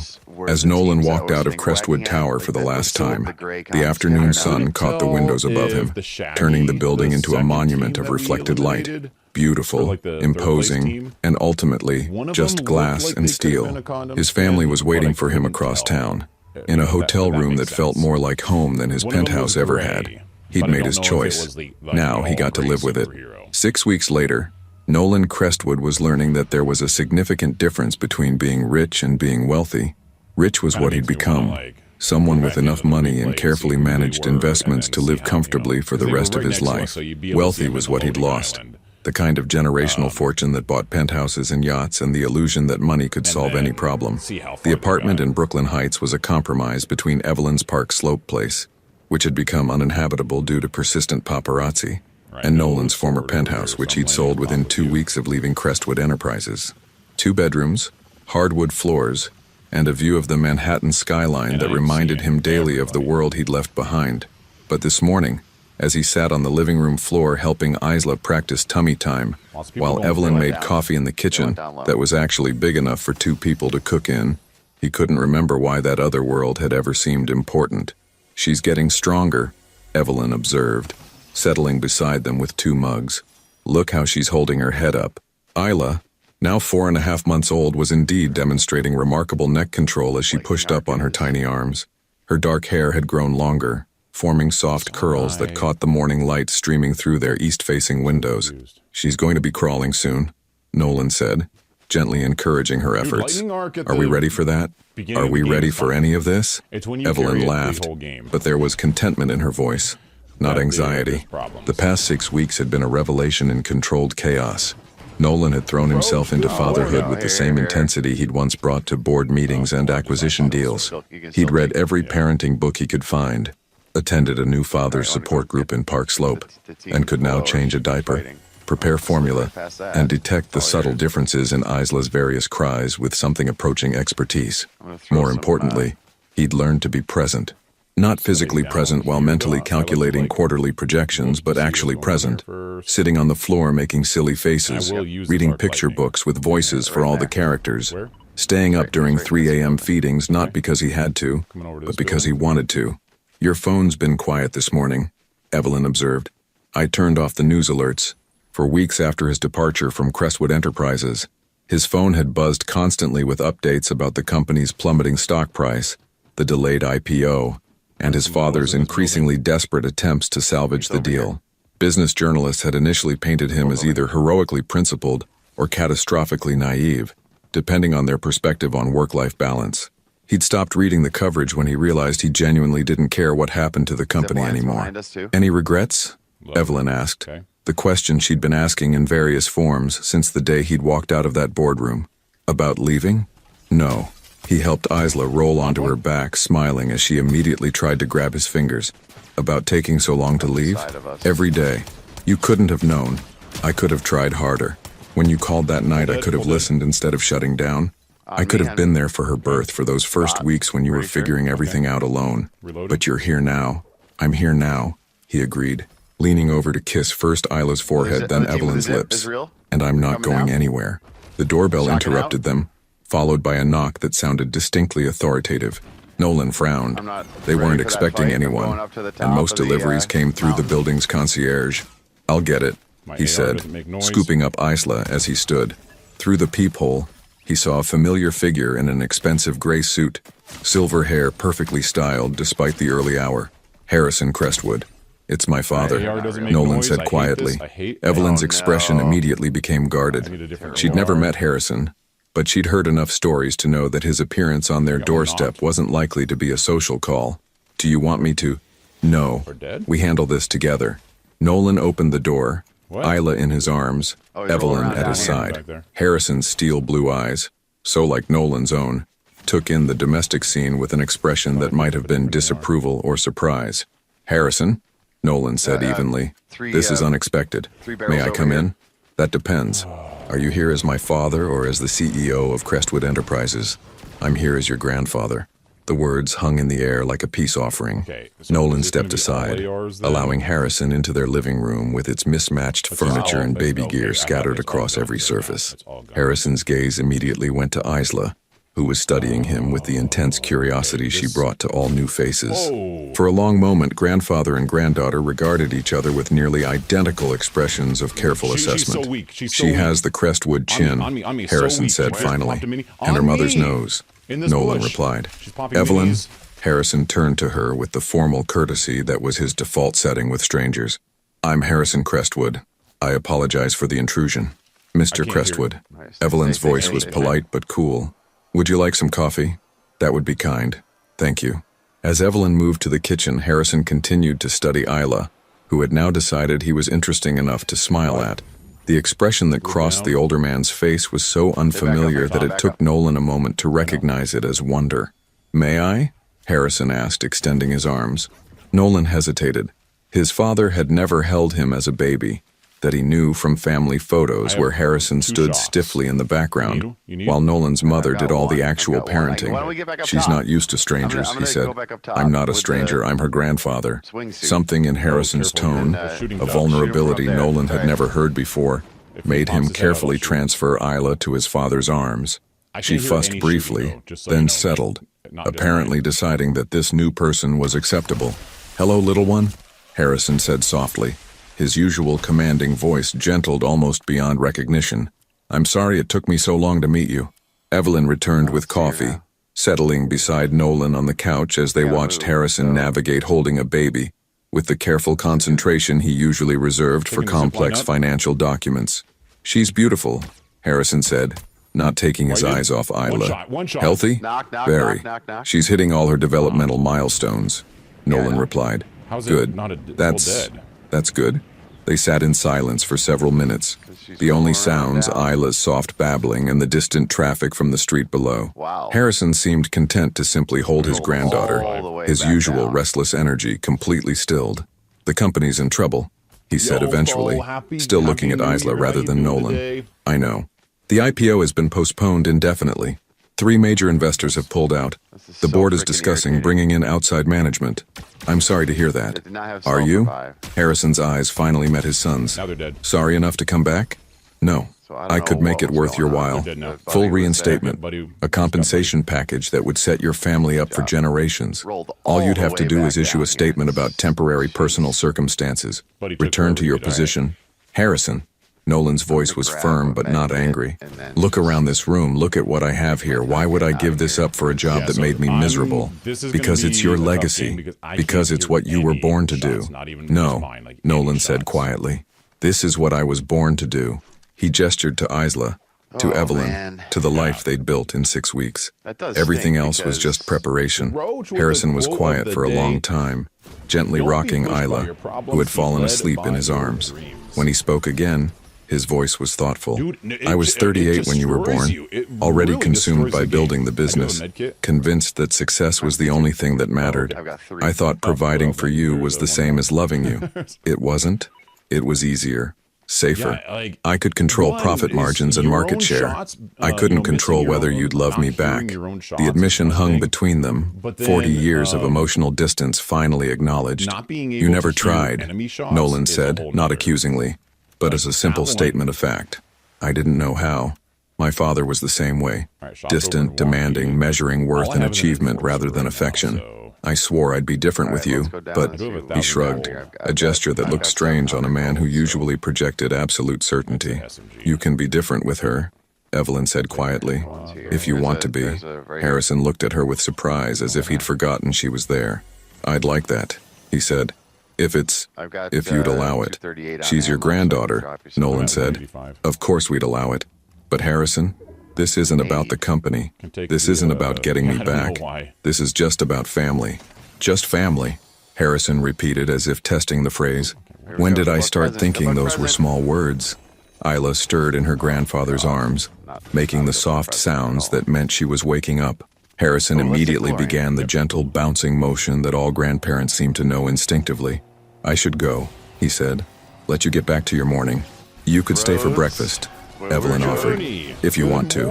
As Nolan walked out of Crestwood Tower for the last time, the afternoon sun caught the windows above him, turning the building into a monument of reflected light. Beautiful, imposing, and ultimately, just glass and steel. His family was waiting for him across town, in a hotel room that felt more like home than his penthouse ever had. He'd made his choice. Now he got to live with it. 6 weeks later, Nolan Crestwood was learning that there was a significant difference between being rich and being wealthy. Rich was what he'd become, someone with enough money and carefully managed investments to live comfortably for the rest of his life. Wealthy was what he'd lost, the kind of generational fortune that bought penthouses and yachts and the illusion that money could solve any problem. The apartment in Brooklyn Heights was a compromise between Evelyn's Park Slope place, which had become uninhabitable due to persistent paparazzi, and Nolan's former penthouse, which he'd sold within 2 weeks of leaving Crestwood Enterprises. 2 bedrooms, hardwood floors, and a view of the Manhattan skyline that reminded him daily of the world he'd left behind. But this morning, as he sat on the living room floor helping Isla practice tummy time, while Evelyn made coffee in the kitchen that was actually big enough for 2 people to cook in, he couldn't remember why that other world had ever seemed important. She's getting stronger, Evelyn observed, settling beside them with 2 mugs. Look how she's holding her head up. Isla, now 4.5 months old, was indeed demonstrating remarkable neck control as she pushed up on her tiny arms. Her dark hair had grown longer, forming soft curls that caught the morning light streaming through their east-facing windows. She's going to be crawling soon, Nolan said, gently encouraging her efforts. Are we ready for that? Are we ready for any of this? Evelyn laughed, but there was contentment in her voice, not anxiety. The past 6 weeks had been a revelation in controlled chaos. Nolan had thrown himself into fatherhood with the same intensity he'd once brought to board meetings and acquisition deals. He'd read every parenting book he could find, attended a new father's support group in Park Slope, and could now change a diaper, prepare formula, and detect the subtle differences in Isla's various cries with something approaching expertise. More importantly, he'd learned to be present. Not physically present while mentally calculating quarterly projections, but actually present, sitting on the floor making silly faces, reading picture books with voices for all the characters, staying up during 3 a.m. feedings not because he had to, but because he wanted to. Your phone's been quiet this morning, Evelyn observed. I turned off the news alerts. For weeks after his departure from Crestwood Enterprises, his phone had buzzed constantly with updates about the company's plummeting stock price, the delayed IPO, and his father's increasingly desperate attempts to salvage the deal. Business journalists had initially painted him as either heroically principled or catastrophically naive, depending on their perspective on work-life balance. He'd stopped reading the coverage when he realized he genuinely didn't care what happened to the company anymore. Any regrets? Evelyn asked, the question she'd been asking in various forms since the day he'd walked out of that boardroom. About leaving? No. He helped Isla roll onto her back, smiling as she immediately tried to grab his fingers. About taking so long to leave? Every day. You couldn't have known. I could have tried harder. When you called that night, I could have listened instead of shutting down. I could have been there for her birth for those first weeks when you were figuring everything out alone. But you're here now. I'm here now, he agreed, leaning over to kiss first Isla's forehead, then Evelyn's lips. And I'm not going anywhere. The doorbell interrupted them, followed by a knock that sounded distinctly authoritative. Nolan frowned. They weren't expecting anyone, and most deliveries came through the building's concierge. I'll get it, he said, scooping up Isla as he stood. Through the peephole, he saw a familiar figure in an expensive gray suit, silver hair perfectly styled despite the early hour. Harrison Crestwood. It's my father, Nolan said quietly. Evelyn's expression immediately became guarded. She'd never met Harrison, but she'd heard enough stories to know that his appearance on their doorstep wasn't likely to be a social call. Do you want me to? No. We handle this together. Nolan opened the door, Isla in his arms, Evelyn at his side. Harrison's steel blue eyes, so like Nolan's own, took in the domestic scene with an expression that might have been disapproval or surprise. Harrison, Nolan said evenly, this is unexpected. May I come in? That depends. Are you here as my father or as the CEO of Crestwood Enterprises? I'm here as your grandfather. The words hung in the air like a peace offering. Okay, so Nolan is this gonna stepped be aside, all yours then? allowing Harrison into their living room with its mismatched furniture and baby okay, gear scattered it's all across gone every right now. surface. It's all gone. Harrison's gaze immediately went to Isla, who was studying him with the intense curiosity she brought to all new faces. Oh. For a long moment, grandfather and granddaughter regarded each other with nearly identical expressions of careful assessment. She's so weak. She's so She weak. has the Crestwood chin, On me, so Harrison weak. said She just finally, popped a mini- and her on mother's me. nose. In this Nolan bush. replied. She's popping Evelyn, minis. Harrison turned to her with the formal courtesy that was his default setting with strangers. I'm Harrison Crestwood. I apologize for the intrusion. Mr. hear you. Crestwood. Evelyn's voice was polite but cool. Would you like some coffee? That would be kind. Thank you. As Evelyn moved to the kitchen, Harrison continued to study Isla, who had now decided he was interesting enough to smile at. The expression that crossed the older man's face was so unfamiliar that it took Nolan a moment to recognize it as wonder. May I? Harrison asked, extending his arms. Nolan hesitated. His father had never held him as a baby, that he knew from family photos where Harrison stood stiffly in the background, while Nolan's mother did all the actual parenting. She's not used to strangers, he said. I'm not a stranger, I'm her grandfather. Something in Harrison's tone, a vulnerability Nolan had never heard before, made him carefully transfer Isla to his father's arms. She fussed briefly, then settled, apparently deciding that this new person was acceptable. Hello, little one, Harrison said softly. His usual commanding voice gentled almost beyond recognition. I'm sorry it took me so long to meet you. Evelyn returned with coffee, settling beside Nolan on the couch as they watched Harrison navigate holding a baby, with the careful concentration he usually reserved for complex financial documents. She's beautiful, Harrison said, not taking his eyes off Isla. One shot. Healthy? Very. She's hitting all her developmental milestones, Nolan replied. How's it Good. not a full That's dead? That's good. They sat in silence for several minutes, the only sounds Isla's soft babbling and the distant traffic from the street below. Harrison seemed content to simply hold his granddaughter, his usual restless energy completely stilled. The company's in trouble, he said eventually, still looking at Isla rather than Nolan. I know. The IPO has been postponed indefinitely. 3 major investors have pulled out. The board is discussing bringing in outside management. I'm sorry to hear that. Are you? Harrison's eyes finally met his son's. Now they're dead. Sorry enough to come back? No. I could make it worth your while. Full reinstatement, a compensation package that would set your family up for generations. All you'd have to do is issue a statement about temporary personal circumstances. Return to your position. Harrison. Nolan's voice was firm but not angry. Look around this room, look at what I have here. Why would I give this up for a job that made me miserable? Because it's your legacy. Because it's what you were born to do. No, Nolan said quietly. This is what I was born to do. He gestured to Isla, to Evelyn, to the life they'd built in 6 weeks. Everything else was just preparation. Harrison was quiet for a long time, gently rocking Isla, who had fallen asleep in his arms. When he spoke again, his voice was thoughtful. I was 38 when you were born, already consumed by building the business, convinced that success was the only thing that mattered. I thought providing for you was the same as loving you. It wasn't. It was easier, safer. I could control profit margins and market share. I couldn't control whether you'd love me back. The admission hung between them, 40 years of emotional distance finally acknowledged. You never tried, Nolan said, not accusingly, but as a simple statement of fact. I didn't know how. My father was the same way, distant, demanding, measuring worth in achievement rather than affection. I swore I'd be different with you, but he shrugged, a gesture that looked strange on a man who usually projected absolute certainty. You can be different with her, Evelyn said quietly, if you want to be. Harrison looked at her with surprise as if he'd forgotten she was there. I'd like that, he said. If you'd allow it. She's your granddaughter, Nolan said. Of course we'd allow it. But Harrison, this isn't about the company. This isn't about getting me back. This is just about family. Just family, Harrison repeated as if testing the phrase. When did I start thinking those were small words? Isla stirred in her grandfather's arms, making the soft sounds that meant she was waking up. Harrison immediately began the gentle bouncing motion that all grandparents seem to know instinctively. I should go, he said. Let you get back to your morning. You could stay for breakfast, Evelyn offered, if you want to.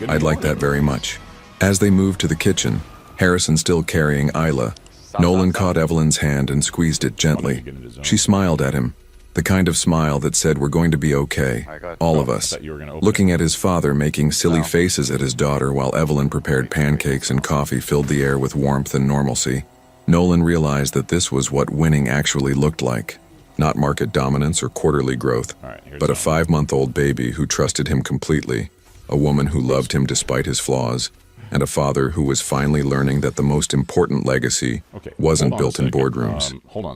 I'd like that very much. As they moved to the kitchen, Harrison still carrying Isla. Nolan caught Evelyn's hand and squeezed it gently. She smiled at him, the kind of smile that said, "We're going to be okay, all of us." Looking at his father making silly faces at his daughter while Evelyn prepared pancakes and coffee filled the air with warmth and normalcy, Nolan realized that this was what winning actually looked like. Not market dominance or quarterly growth, but a 5-month-old baby who trusted him completely, a woman who loved him despite his flaws, and a father who was finally learning that the most important legacy wasn't built in boardrooms.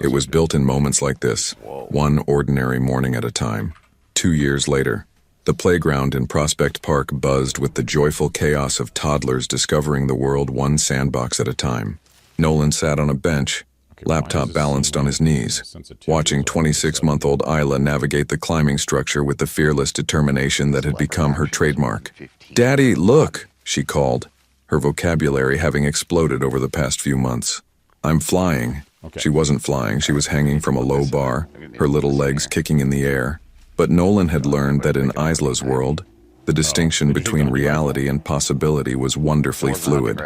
It was built in moments like this, one ordinary morning at a time. 2 years later, the playground in Prospect Park buzzed with the joyful chaos of toddlers discovering the world one sandbox at a time. Nolan sat on a bench, laptop balanced on his knees, watching 26-month-old Isla navigate the climbing structure with the fearless determination that had become her trademark. "Daddy, look," she called, her vocabulary having exploded over the past few months. "I'm flying." She wasn't flying, she was hanging from a low bar, her little legs kicking in the air. But Nolan had learned that in Isla's world, the distinction between reality and possibility was wonderfully fluid.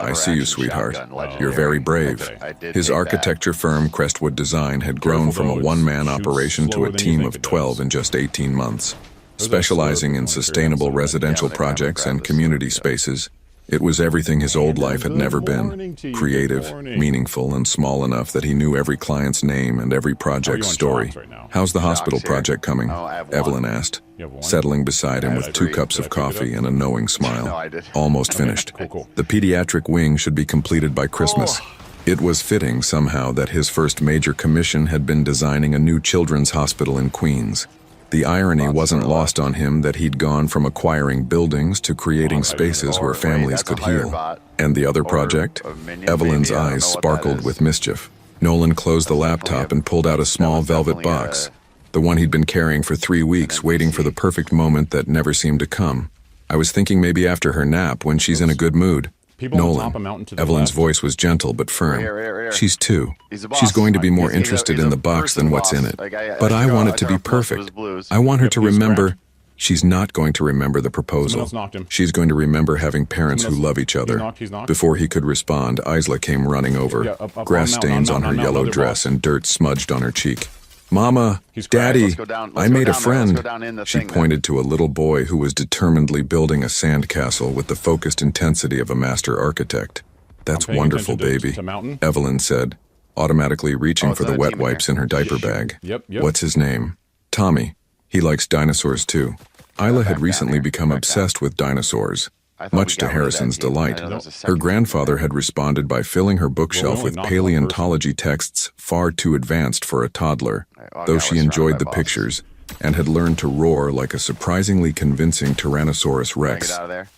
"I see you, sweetheart. You're very brave." His architecture firm, Crestwood Design, had grown from a one-man operation to a team of 12 in just 18 months. Specializing in sustainable residential projects and community spaces, it was everything his old life had never been. Creative, meaningful, and small enough that he knew every client's name and every project's story. "How's the hospital project coming?" Evelyn asked, settling beside him with 2 cups of coffee and a knowing smile. "Almost finished. The pediatric wing should be completed by Christmas." It was fitting somehow that his first major commission had been designing a new children's hospital in Queens. The irony wasn't lost on him that he'd gone from acquiring buildings to creating spaces where families could heal. "And the other project?" Evelyn's eyes sparkled with mischief. Nolan closed the laptop and pulled out a small velvet box, the one he'd been carrying for 3 weeks, waiting for the perfect moment that never seemed to come. "I was thinking maybe after her nap, when she's in a good mood." "Nolan," Evelyn's voice was gentle but firm. "She's 2. She's going to be more interested in the box than what's in it. But I want it to be perfect. I want her to remember." "She's not going to remember the proposal. She's going to remember having parents who love each other." Before he could respond, Isla came running over, grass stains on her yellow dress and dirt smudged on her cheek. "Mama, Daddy, I made a friend." She pointed to a little boy who was determinedly building a sandcastle with the focused intensity of a master architect. "That's wonderful, baby," Evelyn said, automatically reaching for the wet wipes in her diaper bag. "What's his name?" "Tommy. He likes dinosaurs too." Isla had recently become obsessed with dinosaurs, much to Harrison's delight. Her grandfather had responded by filling her bookshelf with paleontology texts far too advanced for a toddler, though she enjoyed the pictures and had learned to roar like a surprisingly convincing Tyrannosaurus Rex.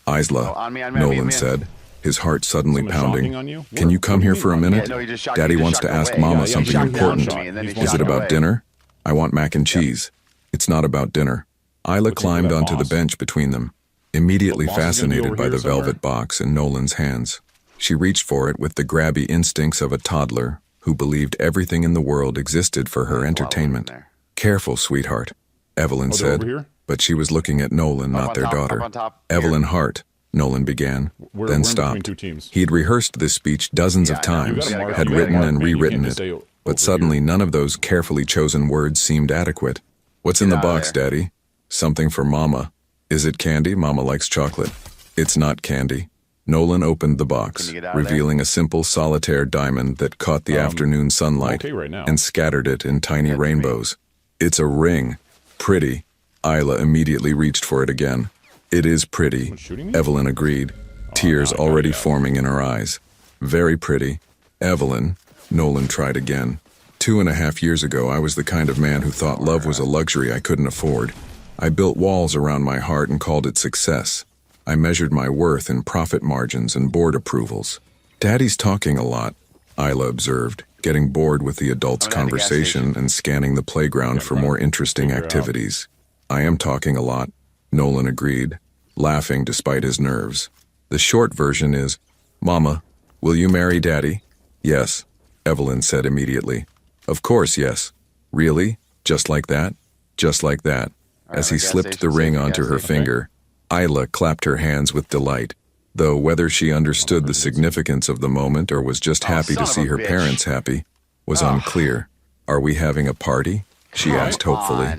"Isla," Nolan said, his heart suddenly pounding. "Can you come here for a minute? Daddy wants to ask Mama something important." "Is it about dinner?" "I want mac and cheese." "It's not about dinner." Isla climbed onto the bench between them, immediately fascinated by the velvet box in Nolan's hands. She reached for it with the grabby instincts of a toddler who believed everything in the world existed for her entertainment. "Careful, sweetheart," Evelyn said, but she was looking at Nolan, not their daughter. "Evelyn Hart," Nolan began, then stopped. He'd rehearsed this speech dozens of times, had written and rewritten it, but suddenly none of those carefully chosen words seemed adequate. "What's in the box, Daddy?" "Something for Mama." "Is it candy? Mama likes chocolate." "It's not candy." Nolan opened the box, revealing a simple solitaire diamond that caught the afternoon sunlight and scattered it in tiny rainbows. "It's a ring. Pretty." Isla immediately reached for it again. "It is pretty," Evelyn agreed, tears already forming in her eyes. "Very pretty." "Evelyn," Nolan tried again. 2.5 years ago, I was the kind of man who thought love was a luxury I couldn't afford. I built walls around my heart and called it success. I measured my worth in profit margins and board approvals. "Daddy's talking a lot," Isla observed, getting bored with the adults' conversation and scanning the playground for more interesting activities. "I am talking a lot," Nolan agreed, laughing despite his nerves. "The short version is, Mama, will you marry Daddy?" "Yes," Evelyn said immediately. "Of course, yes." "Really? Just like that?" "Just like that." As he slipped the ring onto her finger, Isla clapped her hands with delight. though whether she understood the significance of the moment or was just happy to see her parents happy was unclear. "Are we having a party?" she asked hopefully.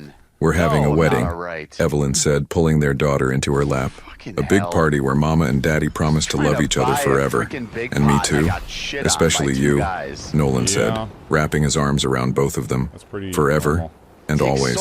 "We're having a wedding," Evelyn said, pulling their daughter into her lap. "A big party where Mama and Daddy promised to love each other forever. And me too. Especially you," Nolan said, wrapping his arms around both of them. "Forever and always.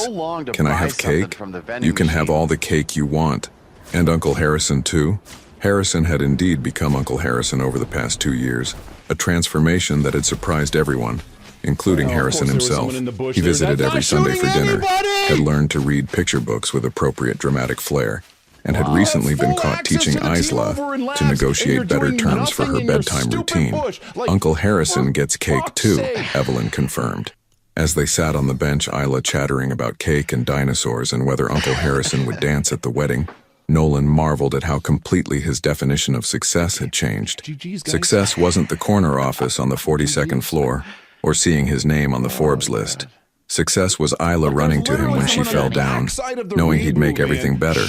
Can I have cake?" "You can have all the cake you want. And Uncle Harrison too?" Harrison had indeed become Uncle Harrison over the past 2 years, a transformation that had surprised everyone, including Harrison himself. He visited every Sunday for dinner, had learned to read picture books with appropriate dramatic flair, and had recently been caught teaching Isla to negotiate better terms for her bedtime routine. "Uncle Harrison gets cake too," Evelyn confirmed. As they sat on the bench, Isla chattering about cake and dinosaurs and whether Uncle Harrison would dance at the wedding, Nolan marveled at how completely his definition of success had changed. Success wasn't the corner office on the 42nd floor, or seeing his name on the Forbes list. Success was Isla running to him when she fell down, knowing he'd make everything better.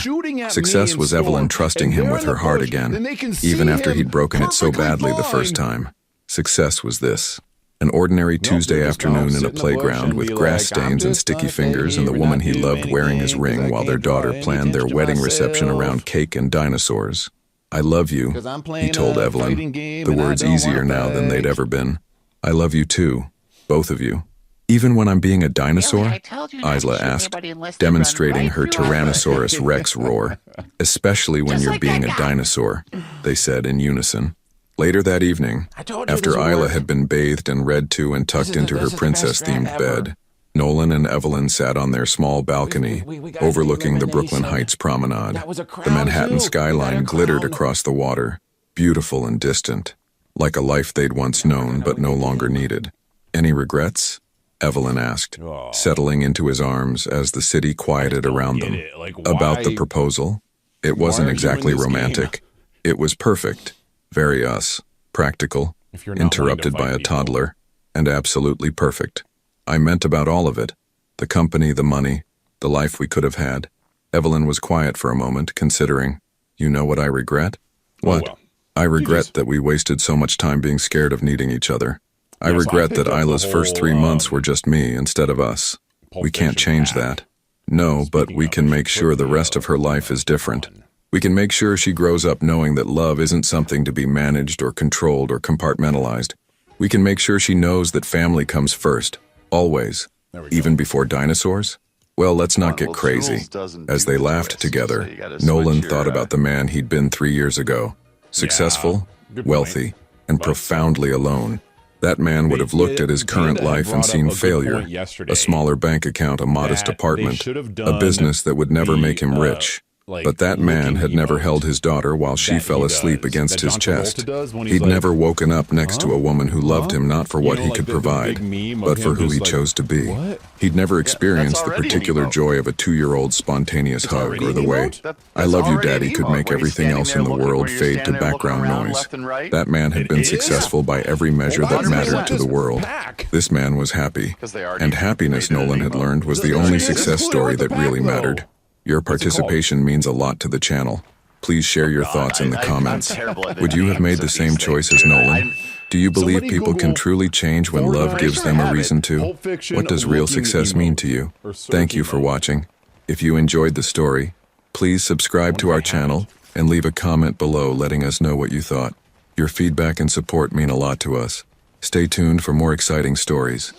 Success was Evelyn trusting him with her heart again, even after he'd broken it so badly the first time. Success was this. An ordinary Tuesday afternoon in a playground with grass stains and sticky fingers and the woman he loved wearing his ring while their daughter planned their wedding reception around cake and dinosaurs. "I love you," he told Evelyn, the words easier now than they'd ever been. "I love you too, both of you." "Even when I'm being a dinosaur?" Isla asked, demonstrating her Tyrannosaurus Rex roar. "Especially when you're being a dinosaur," they said in unison. Later that evening, after Isla had been bathed and read to and tucked into her princess-themed bed, Nolan and Evelyn sat on their small balcony, overlooking the Brooklyn Heights promenade. The Manhattan skyline glittered across the water, beautiful and distant, like a life they'd once known but no longer needed. "Any regrets?" Evelyn asked, settling into his arms as the city quieted around them. "About the proposal? It wasn't exactly romantic. It was perfect. Very us. Practical, interrupted by a toddler, and absolutely perfect. I meant about all of it. The company, the money, the life we could have had." Evelyn was quiet for a moment, considering. "You know what I regret?" "What?" "I regret that we wasted so much time being scared of needing each other. I regret that Isla's first 3 months were just me instead of us. We can't change that. No, but we can make sure the rest of her life is different. We can make sure she grows up knowing that love isn't something to be managed or controlled or compartmentalized. We can make sure she knows that family comes first, always, even before dinosaurs." "Well, let's not get crazy." As they laughed together, Nolan thought about the man he'd been 3 years ago. Successful, wealthy, and profoundly alone. That man would have looked at his current life and seen failure, a smaller bank account, a modest apartment, a business that would never make him rich. But that man had never held his daughter while she fell asleep against his chest. He'd never woken up next to a woman who loved him not for what he could provide, but for who he chose to be. He'd never experienced the particular joy of a 2-year-old spontaneous hug or the way "I love you, Daddy" could make everything else in the world fade to background noise. That man had been successful by every measure that mattered to the world. This man was happy, and happiness, Nolan had learned, was the only success story that really mattered. Your participation means a lot to the channel. Please share your thoughts in the comments. Would you have made the same choice as Nolan? Do you believe people can truly change when love gives them a reason to? What does real success mean to you? Thank you for watching. If you enjoyed the story, please subscribe to our channel and leave a comment below letting us know what you thought. Your feedback and support mean a lot to us. Stay tuned for more exciting stories.